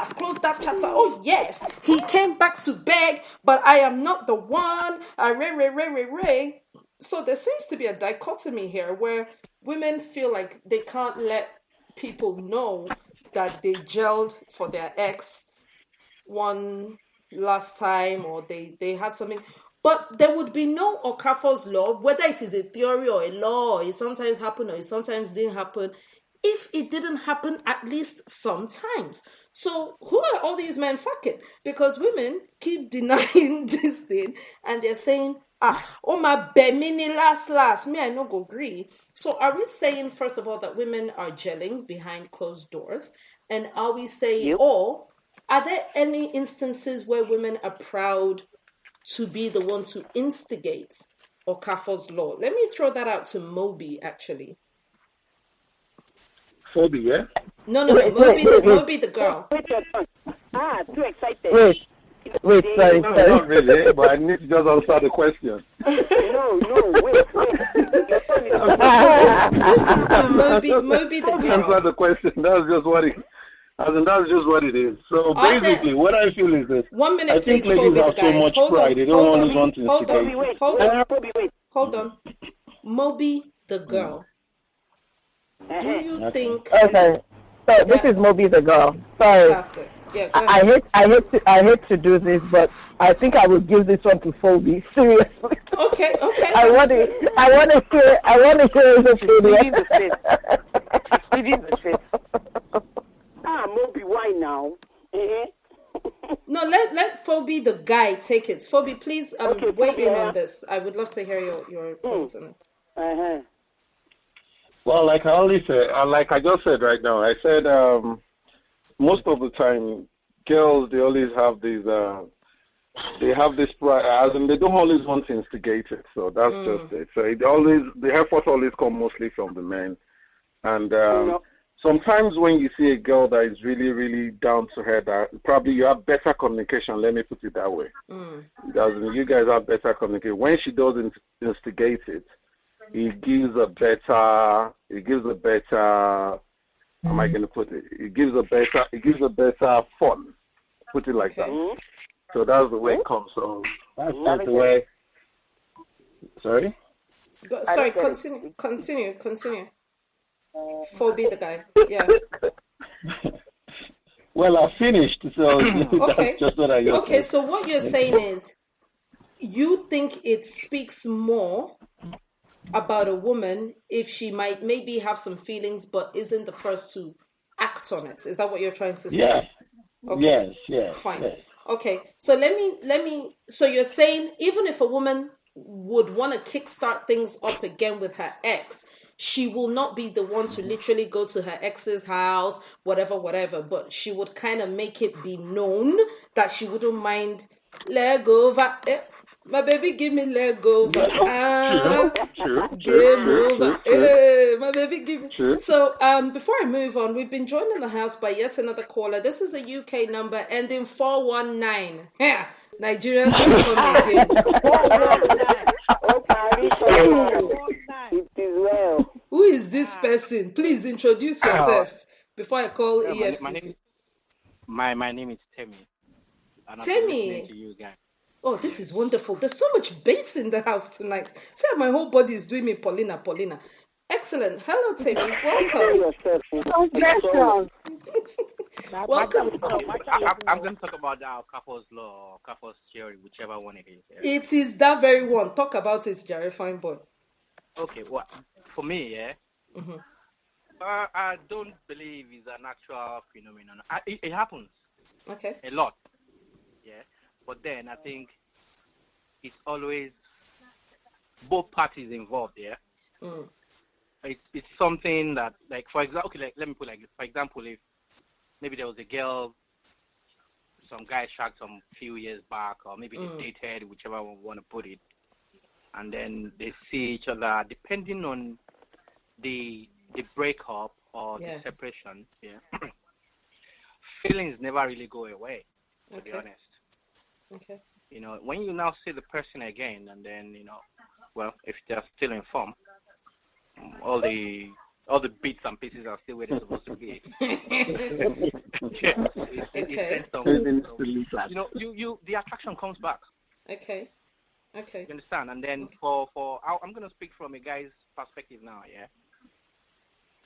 Oh yes, he came back to beg, but I am not the one. Ray. So there seems to be a dichotomy here where women feel like they can't let people know that they gelled for their ex one last time, or they had something. But there would be no Okafor's law, whether it is a theory or a law, or it sometimes happened or it sometimes didn't happen, if it didn't happen at least sometimes. So who are all these men fucking? Because women keep denying this thing and they're saying, oh my bemini last, me I no go agree. So are we saying, first of all, that women are gelling behind closed doors? And are we saying, or are there any instances where women are proud to be the one to instigate Okafor's law? Let me throw that out to Moby, actually. Moby, yeah? No, Moby the girl. Too excited. Wait, sorry. Not really, but I need to just answer the question. No, wait. This is to Moby the girl. Answer the question. That's just what it is. So basically, what I feel is this. 1 minute, I think please, ladies have so much pride. They don't always want to instigate. Hold on. Moby the girl. Do you think? Okay. So this is Moby the girl. Sorry. Fantastic. Yeah, go ahead. I hate to do this, but I think I will give this one to Phoebe. Seriously. Okay. I want to hear his opinion. Speeding the shit. Moby, why now? No, let Phoebe the guy take it. Phoebe, please weigh in on this. I would love to hear your points on it. Well, like I just said right now, I said most of the time, girls, they always have these, they have this pride, as in they don't always want to instigate it. So that's just it. So the efforts always come mostly from the men. And sometimes when you see a girl that is really, really down to her, that probably you have better communication. Let me put it that way. You guys have better communication. When she doesn't instigate it, it gives a better. How am I going to put it? It gives a better fun. Put it like that. So that's the way it comes. So that's the way. Sorry. Sorry. Continue. Phoebe the guy. Yeah. Well, I finished. So okay. That's just what I got. Okay. So what you're saying is, you think it speaks more about a woman if she might maybe have some feelings but isn't the first to act on it. Is that what you're trying to say? Yeah. Okay. Yes. Fine. Yes. Okay. So let me so you're saying even if a woman would want to kickstart things up again with her ex, she will not be the one to literally go to her ex's house, whatever, but she would kind of make it be known that she wouldn't mind let go over. My baby, give me leg over. Game over. My baby, give me. So, before I move on, we've been joined in the house by yet another caller. This is a UK number ending 419. Yeah, Nigerians are coming again. Who is this person? Please introduce yourself before I call EFCC. My name is Temi. Temi. To you guys. Oh, this is wonderful. There's so much bass in the house tonight. See how my whole body is doing me, Paulina. Excellent. Hello, Timmy. Welcome. Welcome. I'm going to talk about the Okafor's-law, Okafor's theory, whichever one it is. Yeah. It is that very one. Talk about it, Jerry. Fine boy. Okay, well, for me, I don't believe it's an actual phenomenon. It happens. Okay. A lot. Yeah. But then I think it's always both parties involved. Yeah. It's something that, like, for example, let me put like, for example, if maybe there was a girl, some guy shagged some few years back, or maybe they dated, whichever one want to put it, and then they see each other, depending on the breakup or the separation, feelings never really go away, to be honest. Okay. You know, when you now see the person again, and then, you know, well, if they're still in form, all the bits and pieces are still where they're supposed to be. You know, the attraction comes back. Okay. You understand? And then I'm going to speak from a guy's perspective now, yeah?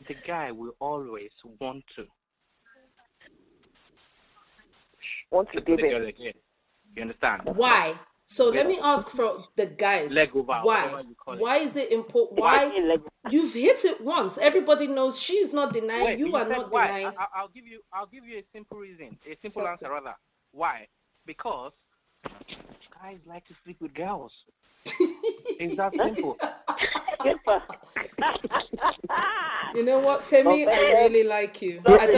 The guy will always want to dip it again. You understand? Why? So let me ask for the guys. Leg over. Why? Why is it important? Why? You've hit it once. Everybody knows. She's not denying. You are not denying. I'll give you a simple reason. A simple answer rather. Why? Because guys like to sleep with girls. It's that simple. You know what, Timmy? I really like you. That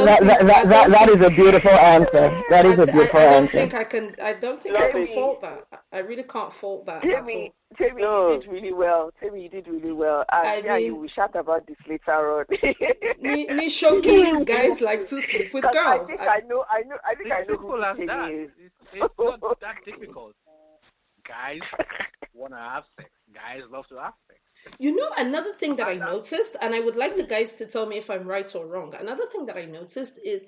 is a beautiful answer. That is a beautiful answer. I don't think I can fault that. I really can't fault that. Timmy, you did really well. And you will chat about this later on. Nishoki, guys like to sleep with girls. I know who Timmy is. It's not that difficult. Guys want to have sex. Guys love to have sex. You know, another thing that I noticed, and I would like the guys to tell me if I'm right or wrong. Another thing that I noticed is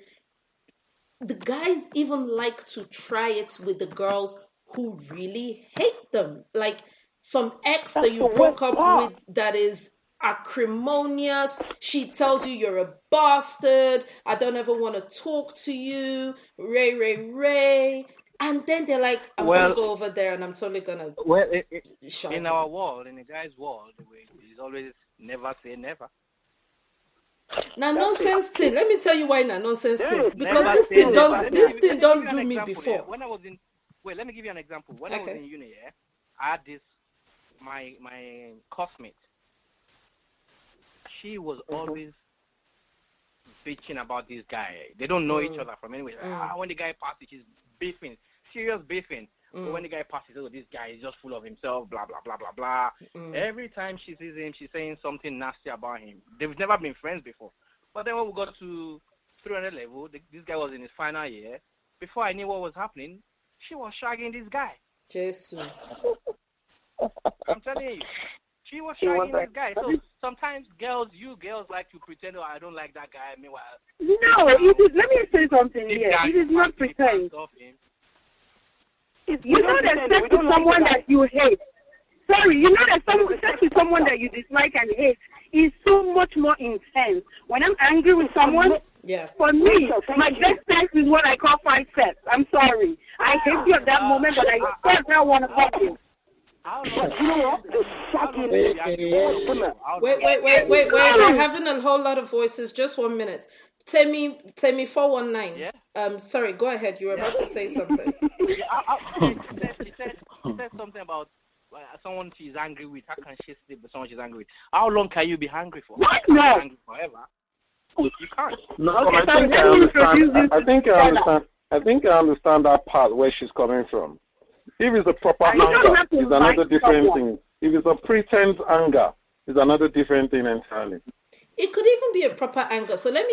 the guys even like to try it with the girls who really hate them. Like some ex that you broke up with that is acrimonious. She tells you you're a bastard. I don't ever want to talk to you. Ray. And then they're like, I'm going to go over there and I'm totally going to... Well, in our world, in the guy's world, it's always never say never. Now, nonsense thing. Let me tell you why nonsense thing. Because this thing don't do me before. When I was in... Wait, let me give you an example. When I was in uni, I had this... My classmate. She was always bitching about this guy. They don't know each other from anywhere. When the guy passes, she's beefing. Serious beefing. But when the guy passes, this guy is just full of himself, blah, blah, blah, blah, blah. Every time she sees him, she's saying something nasty about him. They've never been friends before. But then when we got to 300 level, this guy was in his final year. Before I knew what was happening, she was shagging this guy. Jesus. I'm telling you. She was shagging this guy. So sometimes you girls like to pretend, I don't like that guy. Meanwhile, no, let me say something here. It is not pretend. You know that sex is someone that you hate. Sorry, you know that sex is someone that you dislike and hate is so much more intense. When I'm angry with someone, for me, my best sex is what I call fight sex. I'm sorry. I hate you at that moment, but I still want to fuck you. Wait. We're having a whole lot of voices. Just 1 minute. Temi 419. Yeah? Sorry, go ahead. You were about to say something. She said something about someone she's angry with. How can she sleep with someone she's angry with? How long can you be angry for? No. Angry forever? You can't. No, okay, I think I understand that part where she's coming from. If it's a proper anger, it's another different thing. If it's a pretense anger, it's another different thing entirely. It could even be a proper anger. So let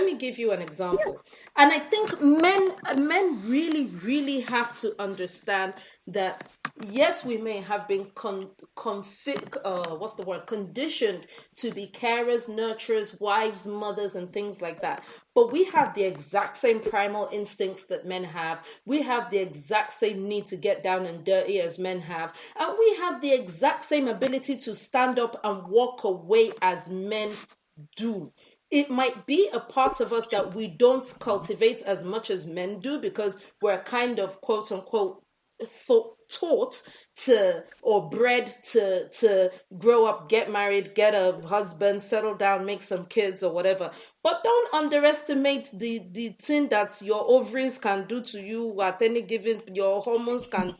me give you an example. And I think men really, really have to understand that yes, we may have been conditioned to be carers, nurturers, wives, mothers, and things like that. But we have the exact same primal instincts that men have. We have the exact same need to get down and dirty as men have. And we have the exact same ability to stand up and walk away as men do. It might be a part of us that we don't cultivate as much as men do because we're kind of quote unquote taught to or bred to grow up, get married, get a husband, settle down, make some kids or whatever. But don't underestimate the thing that your ovaries can do to you at any given, your hormones can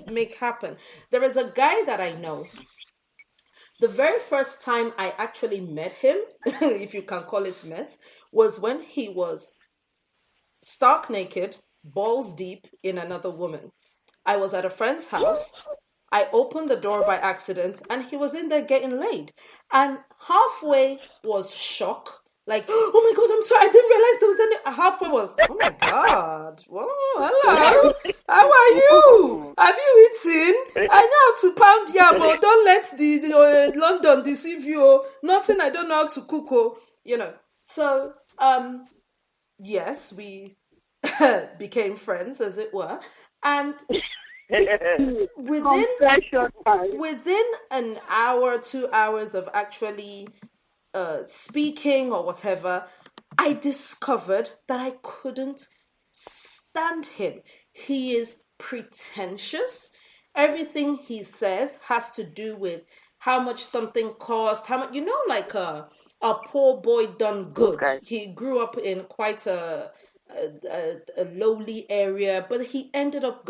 make happen. There is a guy that I know. The very first time I actually met him, if you can call it met, was when he was stark naked, balls deep in another woman. I was at a friend's house. I opened the door by accident and he was in there getting laid. And halfway was shock. Like, oh my God, I'm sorry, I didn't realize there was any. Halfway was, oh my God, whoa, hello, how are you? Have you eaten? I know how to pound yam, but don't let the London deceive you. Nothing, I don't know how to cook, you know. So, yes, we became friends, as it were. And within an hour, 2 hours of actually speaking or whatever, I discovered that I couldn't stand him. He is pretentious. Everything he says has to do with how much something cost, how much, like a poor boy done good. Okay. He grew up in quite a lowly area, but he ended up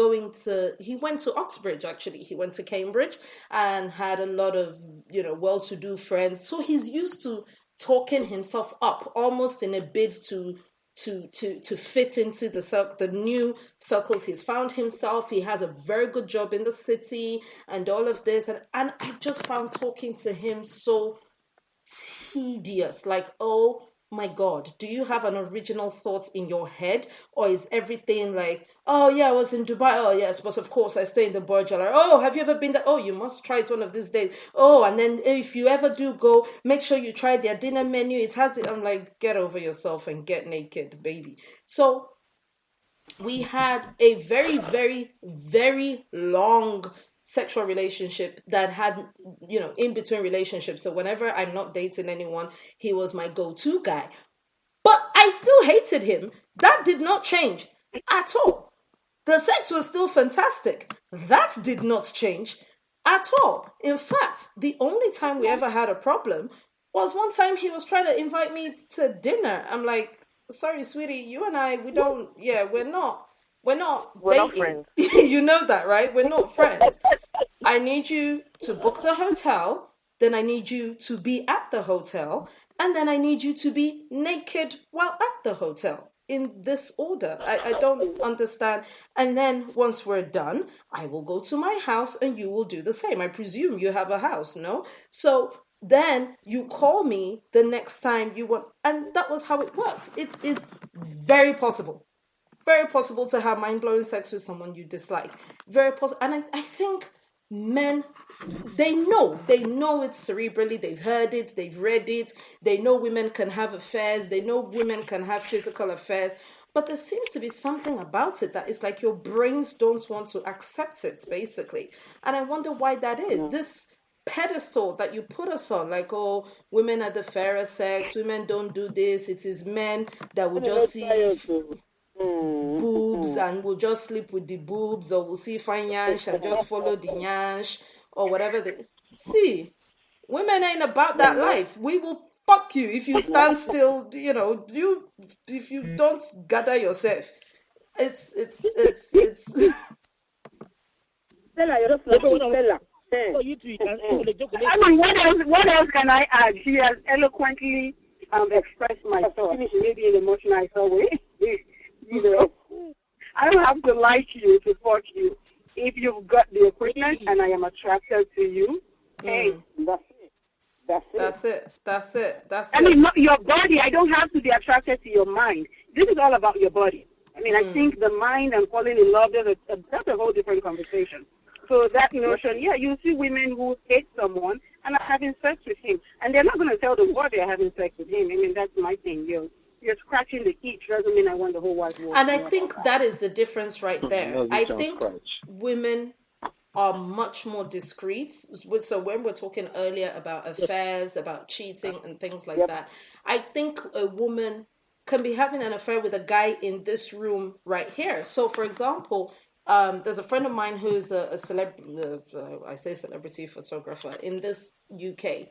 he went to Oxbridge, actually. He went to Cambridge and had a lot of, well-to-do friends. So he's used to talking himself up, almost in a bid to fit into the new circles he's found himself. He has a very good job in the city and all of this. And I just found talking to him so tedious. Like, oh my God, do you have an original thought in your head? Or is everything like, oh yeah, I was in Dubai. Oh yes, but of course I stay in the Burj Al Arab. Oh, have you ever been there? Oh, you must try it one of these days. Oh, and then if you ever do go, make sure you try their dinner menu. It has it. I'm like, get over yourself and get naked, baby. So we had a very, very, very long sexual relationship that had, in between relationships. So whenever I'm not dating anyone, he was my go-to guy. But I still hated him. That did not change at all. The sex was still fantastic. That did not change at all. In fact, the only time we ever had a problem was one time he was trying to invite me to dinner. I'm like, sorry, sweetie, you and I, we're not dating. Friends. You know that, right? We're not friends. I need you to book the hotel, then I need you to be at the hotel, and then I need you to be naked while at the hotel. In this order. I don't understand. And then once we're done, I will go to my house and you will do the same. I presume you have a house, no? So then you call me the next time you want. And that was how it worked. It is very possible to have mind-blowing sex with someone you dislike. Very possible. And I think men, they know it cerebrally. They've heard it. They've read it. They know women can have affairs. They know women can have physical affairs. But there seems to be something about it that is like your brains don't want to accept it, basically. And I wonder why that is. Yeah. This pedestal that you put us on, like, oh, women are the fairer sex. Women don't do this. It is men that will just see boobs and we'll just sleep with the boobs, or we'll see fine yansh and just follow the yansh or whatever. See, women ain't about that life. We will fuck you if you stand still. If you don't gather yourself. It's. Stella, you're just Stella. I mean, what else can I add? She has eloquently expressed myself, maybe in an emotional way. I don't have to like you to fuck you. If you've got the equipment and I am attracted to you, hey, that's it. I mean, not your body. I don't have to be attracted to your mind. This is all about your body. I mean, I think the mind and falling in love, that's a whole different conversation. So that notion, yeah, you see women who hate someone and are having sex with him, and they're not going to tell the world they're having sex with him. I mean, that's my thing. You're scratching the itch. Doesn't mean I want the whole wide world. And I think that is the difference right there. I think women are much more discreet. So when we're talking earlier about affairs, about cheating and things like that, I think a woman can be having an affair with a guy in this room right here. So, for example, there's a friend of mine who's a celebrity photographer in this UK,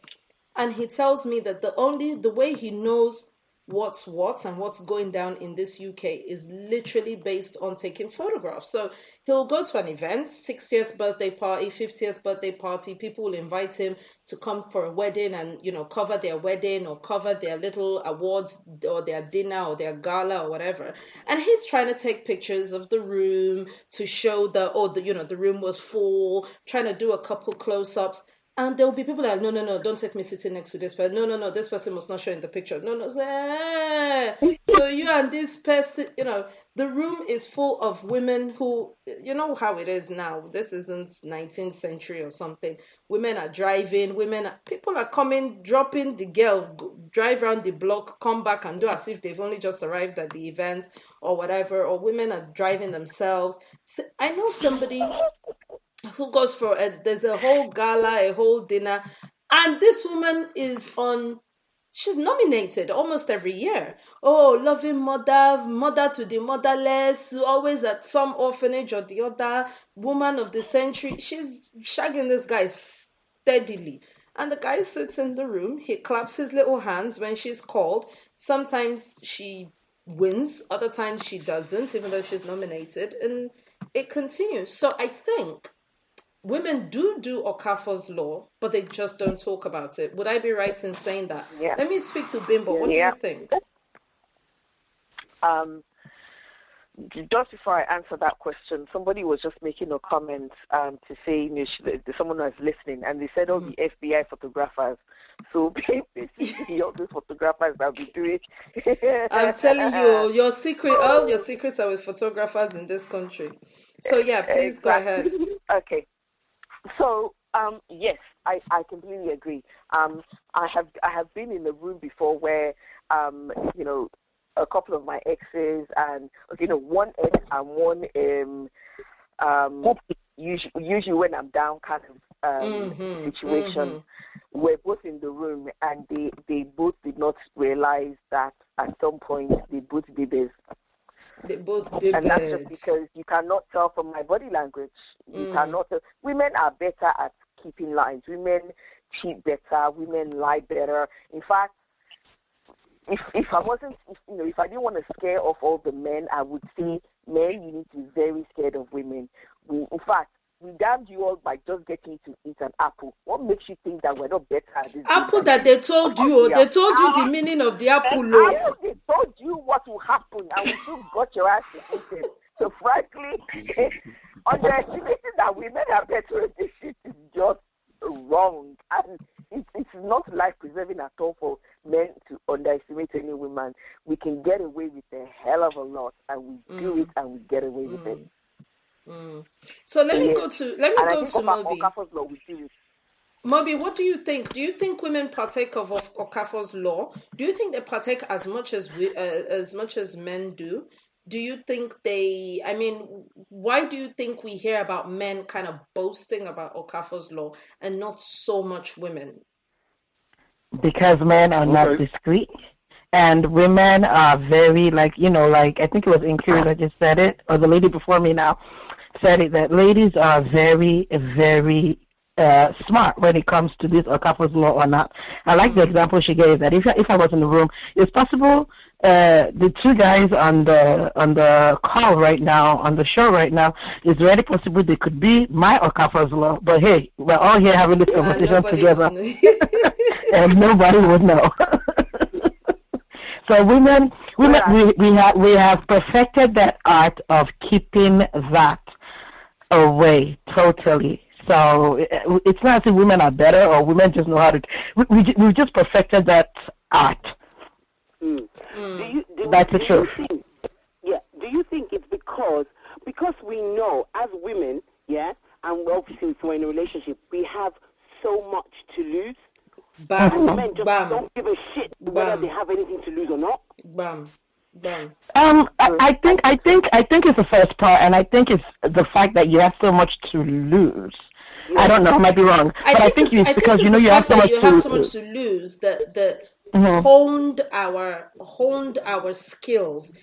and he tells me that the way he knows what's what and what's going down in this UK is literally based on taking photographs. So he'll go to an event, 60th birthday party, 50th birthday party. People will invite him to come for a wedding and, cover their wedding or cover their little awards or their dinner or their gala or whatever. And he's trying to take pictures of the room to show that, the room was full, trying to do a couple close-ups. And there will be people that, no, don't take me sitting next to this person. No, this person must not show in the picture. No. So you and this person, the room is full of women who, you know how it is now. This isn't 19th century or something. Women are driving. People are coming, dropping the girl, drive around the block, come back and do as if they've only just arrived at the event or whatever. Or women are driving themselves. So I know somebody who goes for there's a whole gala, a whole dinner, and this woman she's nominated almost every year. Oh, loving mother to the motherless, always at some orphanage or the other, woman of the century. She's shagging this guy steadily. And the guy sits in the room, he claps his little hands when she's called. Sometimes she wins, other times she doesn't, even though she's nominated, and it continues. So I think women do Okafor's law, but they just don't talk about it. Would I be right in saying that? Yeah. Let me speak to Bimbo. What do you think? Just before I answer that question, somebody was just making a comment to say, someone was listening, and they said, the FBI photographers. So basically, all these photographers that we do it. I'm telling you, all your secrets are with photographers in this country. So yeah, please go ahead. Okay. So yes, I completely agree. I have been in the room before where a couple of my exes and one ex and one usually when I'm down kind of situation, we're both in the room and they both did not realize that at some point they both did this. They both did. And that's just because you cannot tell from my body language. You cannot tell. Women are better at keeping lines. Women cheat better. Women lie better. In fact, if I didn't want to scare off all the men, I would say, men, you need to be very scared of women. In fact, we damned you all by just getting to eat an apple. What makes you think that we're not better at this? Apple that they told you, they told you the meaning of the apple. They told you what will happen, and we still got your ass eaten. So frankly, underestimating that women are better at this shit is just wrong. And it's not life preserving at all for men to underestimate any woman. We can get away with a hell of a lot, and we do it, and we get away with it. So let me go to Moby. Okafor's law, we do it. Moby, what do you think? Do you think women partake of Okafor's law? Do you think they partake as much as men do? Do you think why do you think we hear about men kind of boasting about Okafor's law and not so much women? Because men are not discreet. And women are very, I think it was Inquiry that just said it, or the lady before me now said it, that ladies are very, very smart when it comes to this Okafor's law or not. I like the example she gave, that if I was in the room, it's possible the two guys on the call right now, on the show right now, it's very possible they could be my Okafor's law. But hey, we're all here having this conversation together, and nobody would know. So women, we have perfected that art of keeping that away totally. So it's not as if women are better or women just know how to. We've just perfected that art. That's the truth. Do you think it's because we know as women, and obviously if we're in a relationship, we have so much to lose. Bam. And men just don't give a shit whether they have anything to lose or not. Bam. Bam. I think it's the first part, and I think it's the fact that you have so much to lose. I don't know, I might be wrong, but I think it's because you have so much to lose that honed our skills.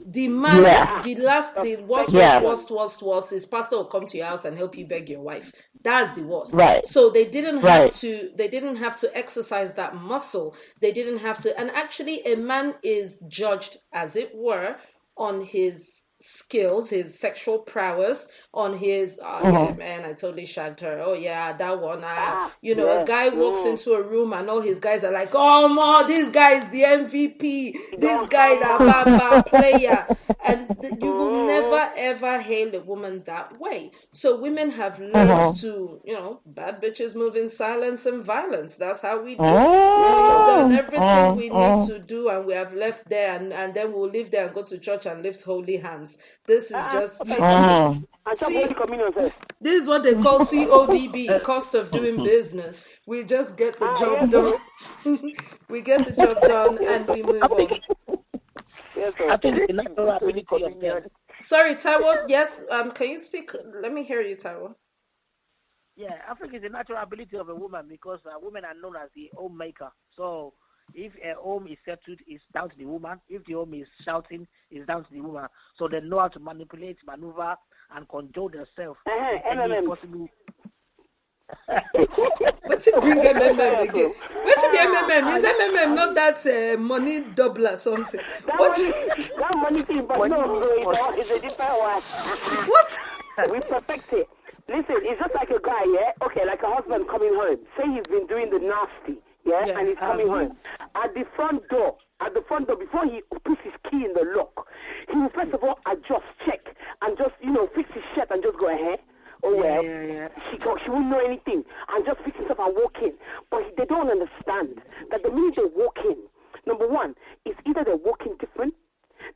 The man, the worst is pastor will come to your house and help you beg your wife. That's the worst. Right. So they didn't have to exercise that muscle. They didn't have to. And actually, a man is judged, as it were, on his skills, his sexual prowess, on his yeah, man, I totally shagged her. Oh yeah, that one. A guy walks into a room and all his guys are like, oh man, this guy is the MVP. This guy the bad player, and you will never ever hail a woman that way. So women have learned to, bad bitches move in silence and violence. That's how we do. We've done everything we need to do, and we have left there, and then we'll leave there and go to church and lift holy hands. This is just see, this is what they call CODB, cost of doing business. We just get the job done. We get the job done and we move on. I think it's natural ability of men. Sorry, Taiwo. Yes, can you speak? Let me hear you, Taiwo. Yeah, I think it's a natural ability of a woman because women are known as the homemaker. So if a home is settled, it's down to the woman. If the home is shouting, it's down to the woman. So they know how to manipulate, maneuver, and control themselves. Possible. What's it bring MMM again? What's it be MMM? Is MMM not that money double or something? That money thing, but no, it's a different one. What? We perfect it. Listen, it's just like a guy, yeah? Okay, like a husband coming home. Say he's been doing the nasty. Yeah, and he's coming home. At the front door, before he puts his key in the lock, he will first of all adjust, check, and just, fix his shirt and just go ahead. She won't know anything, and just fix himself and walk in. But they don't understand that the minute they walk in, number one, it's either they're walking different.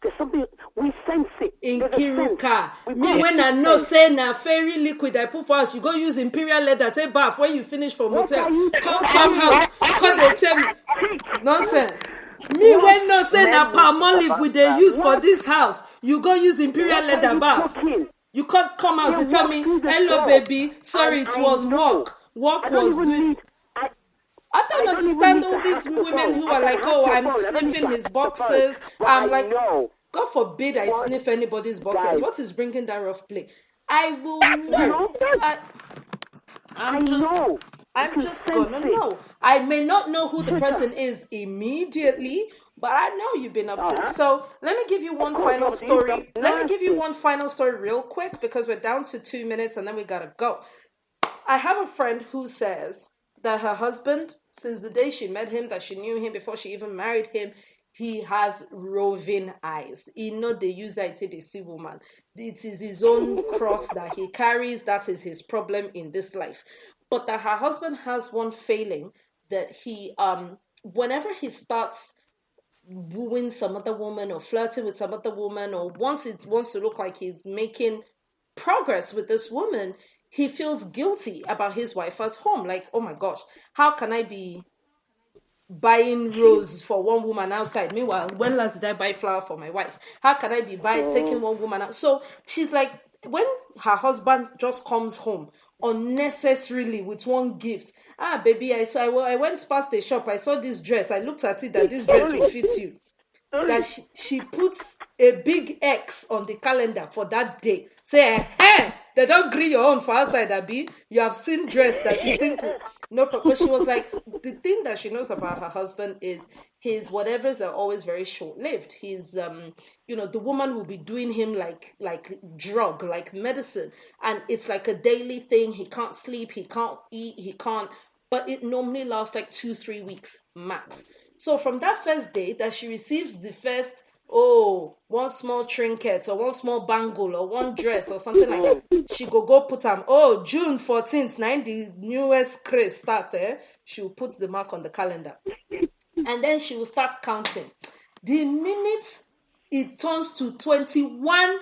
There's something, we sense it. In Kiruka, me when I know say na fairy liquid I put for us, you go use imperial leather, take bath when you finish for motel. Come house, they tell me nonsense. Me when no say na palm olive we they use for this house, you go use imperial leather bath. You can't come out, they tell me, hello baby, sorry it was work. Work was doing. I don't understand all these women who are like, oh, I'm sniffing his boxers. I'm like, God forbid I sniff anybody's boxers. What is bringing that rough play? I will know. I'm just gonna know. I may not know who the person is immediately, but I know you've been up to. So let me give you one final story. Real quick because we're down to 2 minutes and then we gotta go. I have a friend who says that her husband, since the day she met him, that she knew him before she even married him, he has roving eyes. He know they use that to the see woman. It is his own cross that he carries. That is his problem in this life. But that her husband has one failing that he, whenever he starts wooing some other woman or flirting with some other woman, or once it wants to look like he's making progress with this woman, he feels guilty about his wife as home. Like, oh my gosh, how can I be buying rose for one woman outside? Meanwhile, when last did I buy flower for my wife? How can I be taking one woman out? So she's like, when her husband just comes home unnecessarily with one gift, baby, I went past the shop, I saw this dress, I looked at it that this dress will fit you. That she puts a big X on the calendar for that day. Say, hey, they don't agree your own for outside, Abi. You have seen dress that you think no. But she was like, the thing that she knows about her husband is his whatevers are always very short-lived. He's the woman will be doing him like drug, like medicine, and it's like a daily thing. He can't sleep, he can't eat, but it normally lasts like 2-3 weeks max. So from that first day that she receives the first, one small trinket or one small bangle or one dress or something like that, she go put them, June 14th, 9, the newest craze start, she will put the mark on the calendar. And then she will start counting. The minute it turns to 21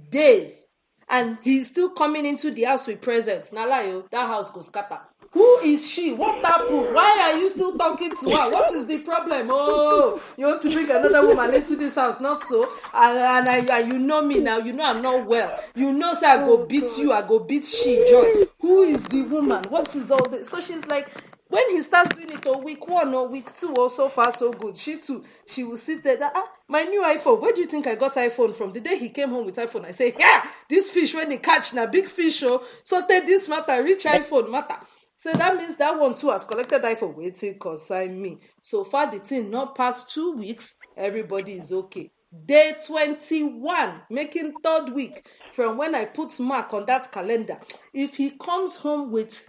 days, and he's still coming into the house with presents. Nalayo, that house goes scatter. Who is she? What happened? Why are you still talking to her? What is the problem? Oh, you want to bring another woman into this house? Not so. And you know me now. You know I'm not well. You know, say I go beat you. I go beat she, Joy. Who is the woman? What is all this? So she's like, when he starts doing it on week 1 or week 2, or so far so good, she too, she will sit there, my new iPhone, where do you think I got iPhone from? The day he came home with iPhone, I say, yeah, this fish when he catch, na big fish, so take this matter, rich iPhone matter. So that means that one too has collected iPhone, waiting consign me. So far the thing not past 2 weeks, everybody is okay. Day 21, making 3rd week from when I put mark on that calendar. If he comes home with,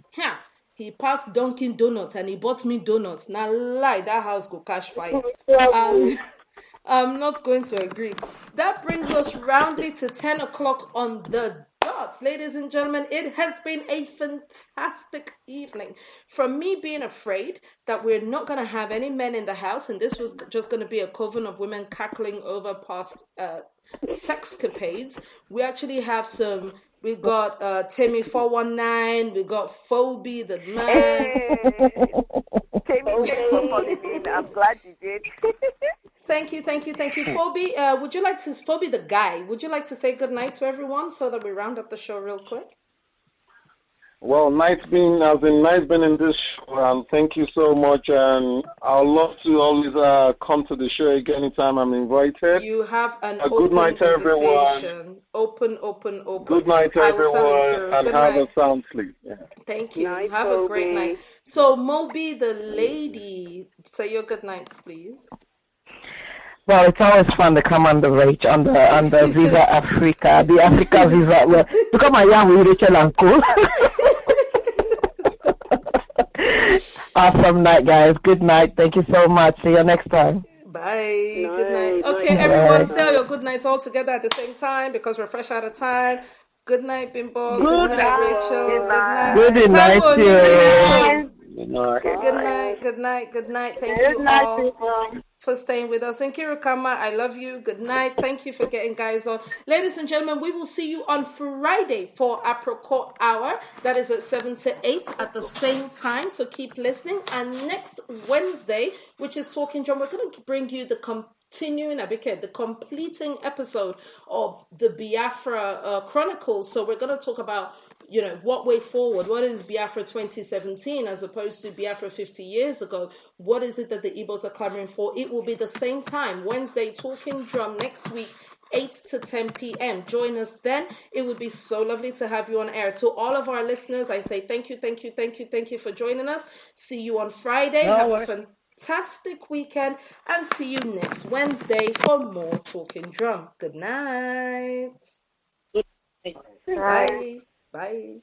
he passed Dunkin' Donuts and he bought me donuts. Now lie, that house go catch fire. I'm not going to agree. That brings us roundly to 10 o'clock on the dot. Ladies and gentlemen, it has been a fantastic evening. From me being afraid that we're not going to have any men in the house, and this was just going to be a coven of women cackling over past sexcapades, we actually have some... We got Timmy 419. We got Phoebe the man. Timmy, I'm glad you did. Thank you. Phoebe, would you like to, Phoebe the guy, would you like to say good night to everyone so that we round up the show real quick? Well, nice being in this show, and thank you so much. And I'd love to always come to the show again anytime I'm invited. You have an good night, everyone. Open. Good night, everyone, and have a sound sleep. Yeah. Thank you. Night, have a great night. So, Moby, the lady, say your good nights, please. Well, it's always fun to come on the Viva Africa, the Africa Viva. Well, to come and with Rachel and Co. Awesome night, guys. Good night. Thank you so much. See you next time. Bye. Good night. Okay, everyone, say your good nights all together at the same time because we're fresh out of time. Good night, Bimbo. Good night, Rachel. Good night. Good night. Good night. Thank you all for staying with us. And Kirukama, I love you. Good night. Thank you for getting guys on. Ladies and gentlemen, we will see you on Friday for Apricot Hour. That is at 7 to 8 at the same time. So keep listening. And next Wednesday, which is Talking Drum, we're going to bring you the completing episode of the Biafra Chronicles. So we're going to talk about, what way forward? What is Biafra 2017 as opposed to Biafra 50 years ago? What is it that the Igbos are clamoring for? It will be the same time, Wednesday, Talking Drum next week, 8 to 10 p.m. Join us then. It would be so lovely to have you on air. To all of our listeners, I say thank you for joining us. See you on Friday. Have a fantastic weekend and see you next Wednesday for more Talking Drum. Good night. Bye. Bye.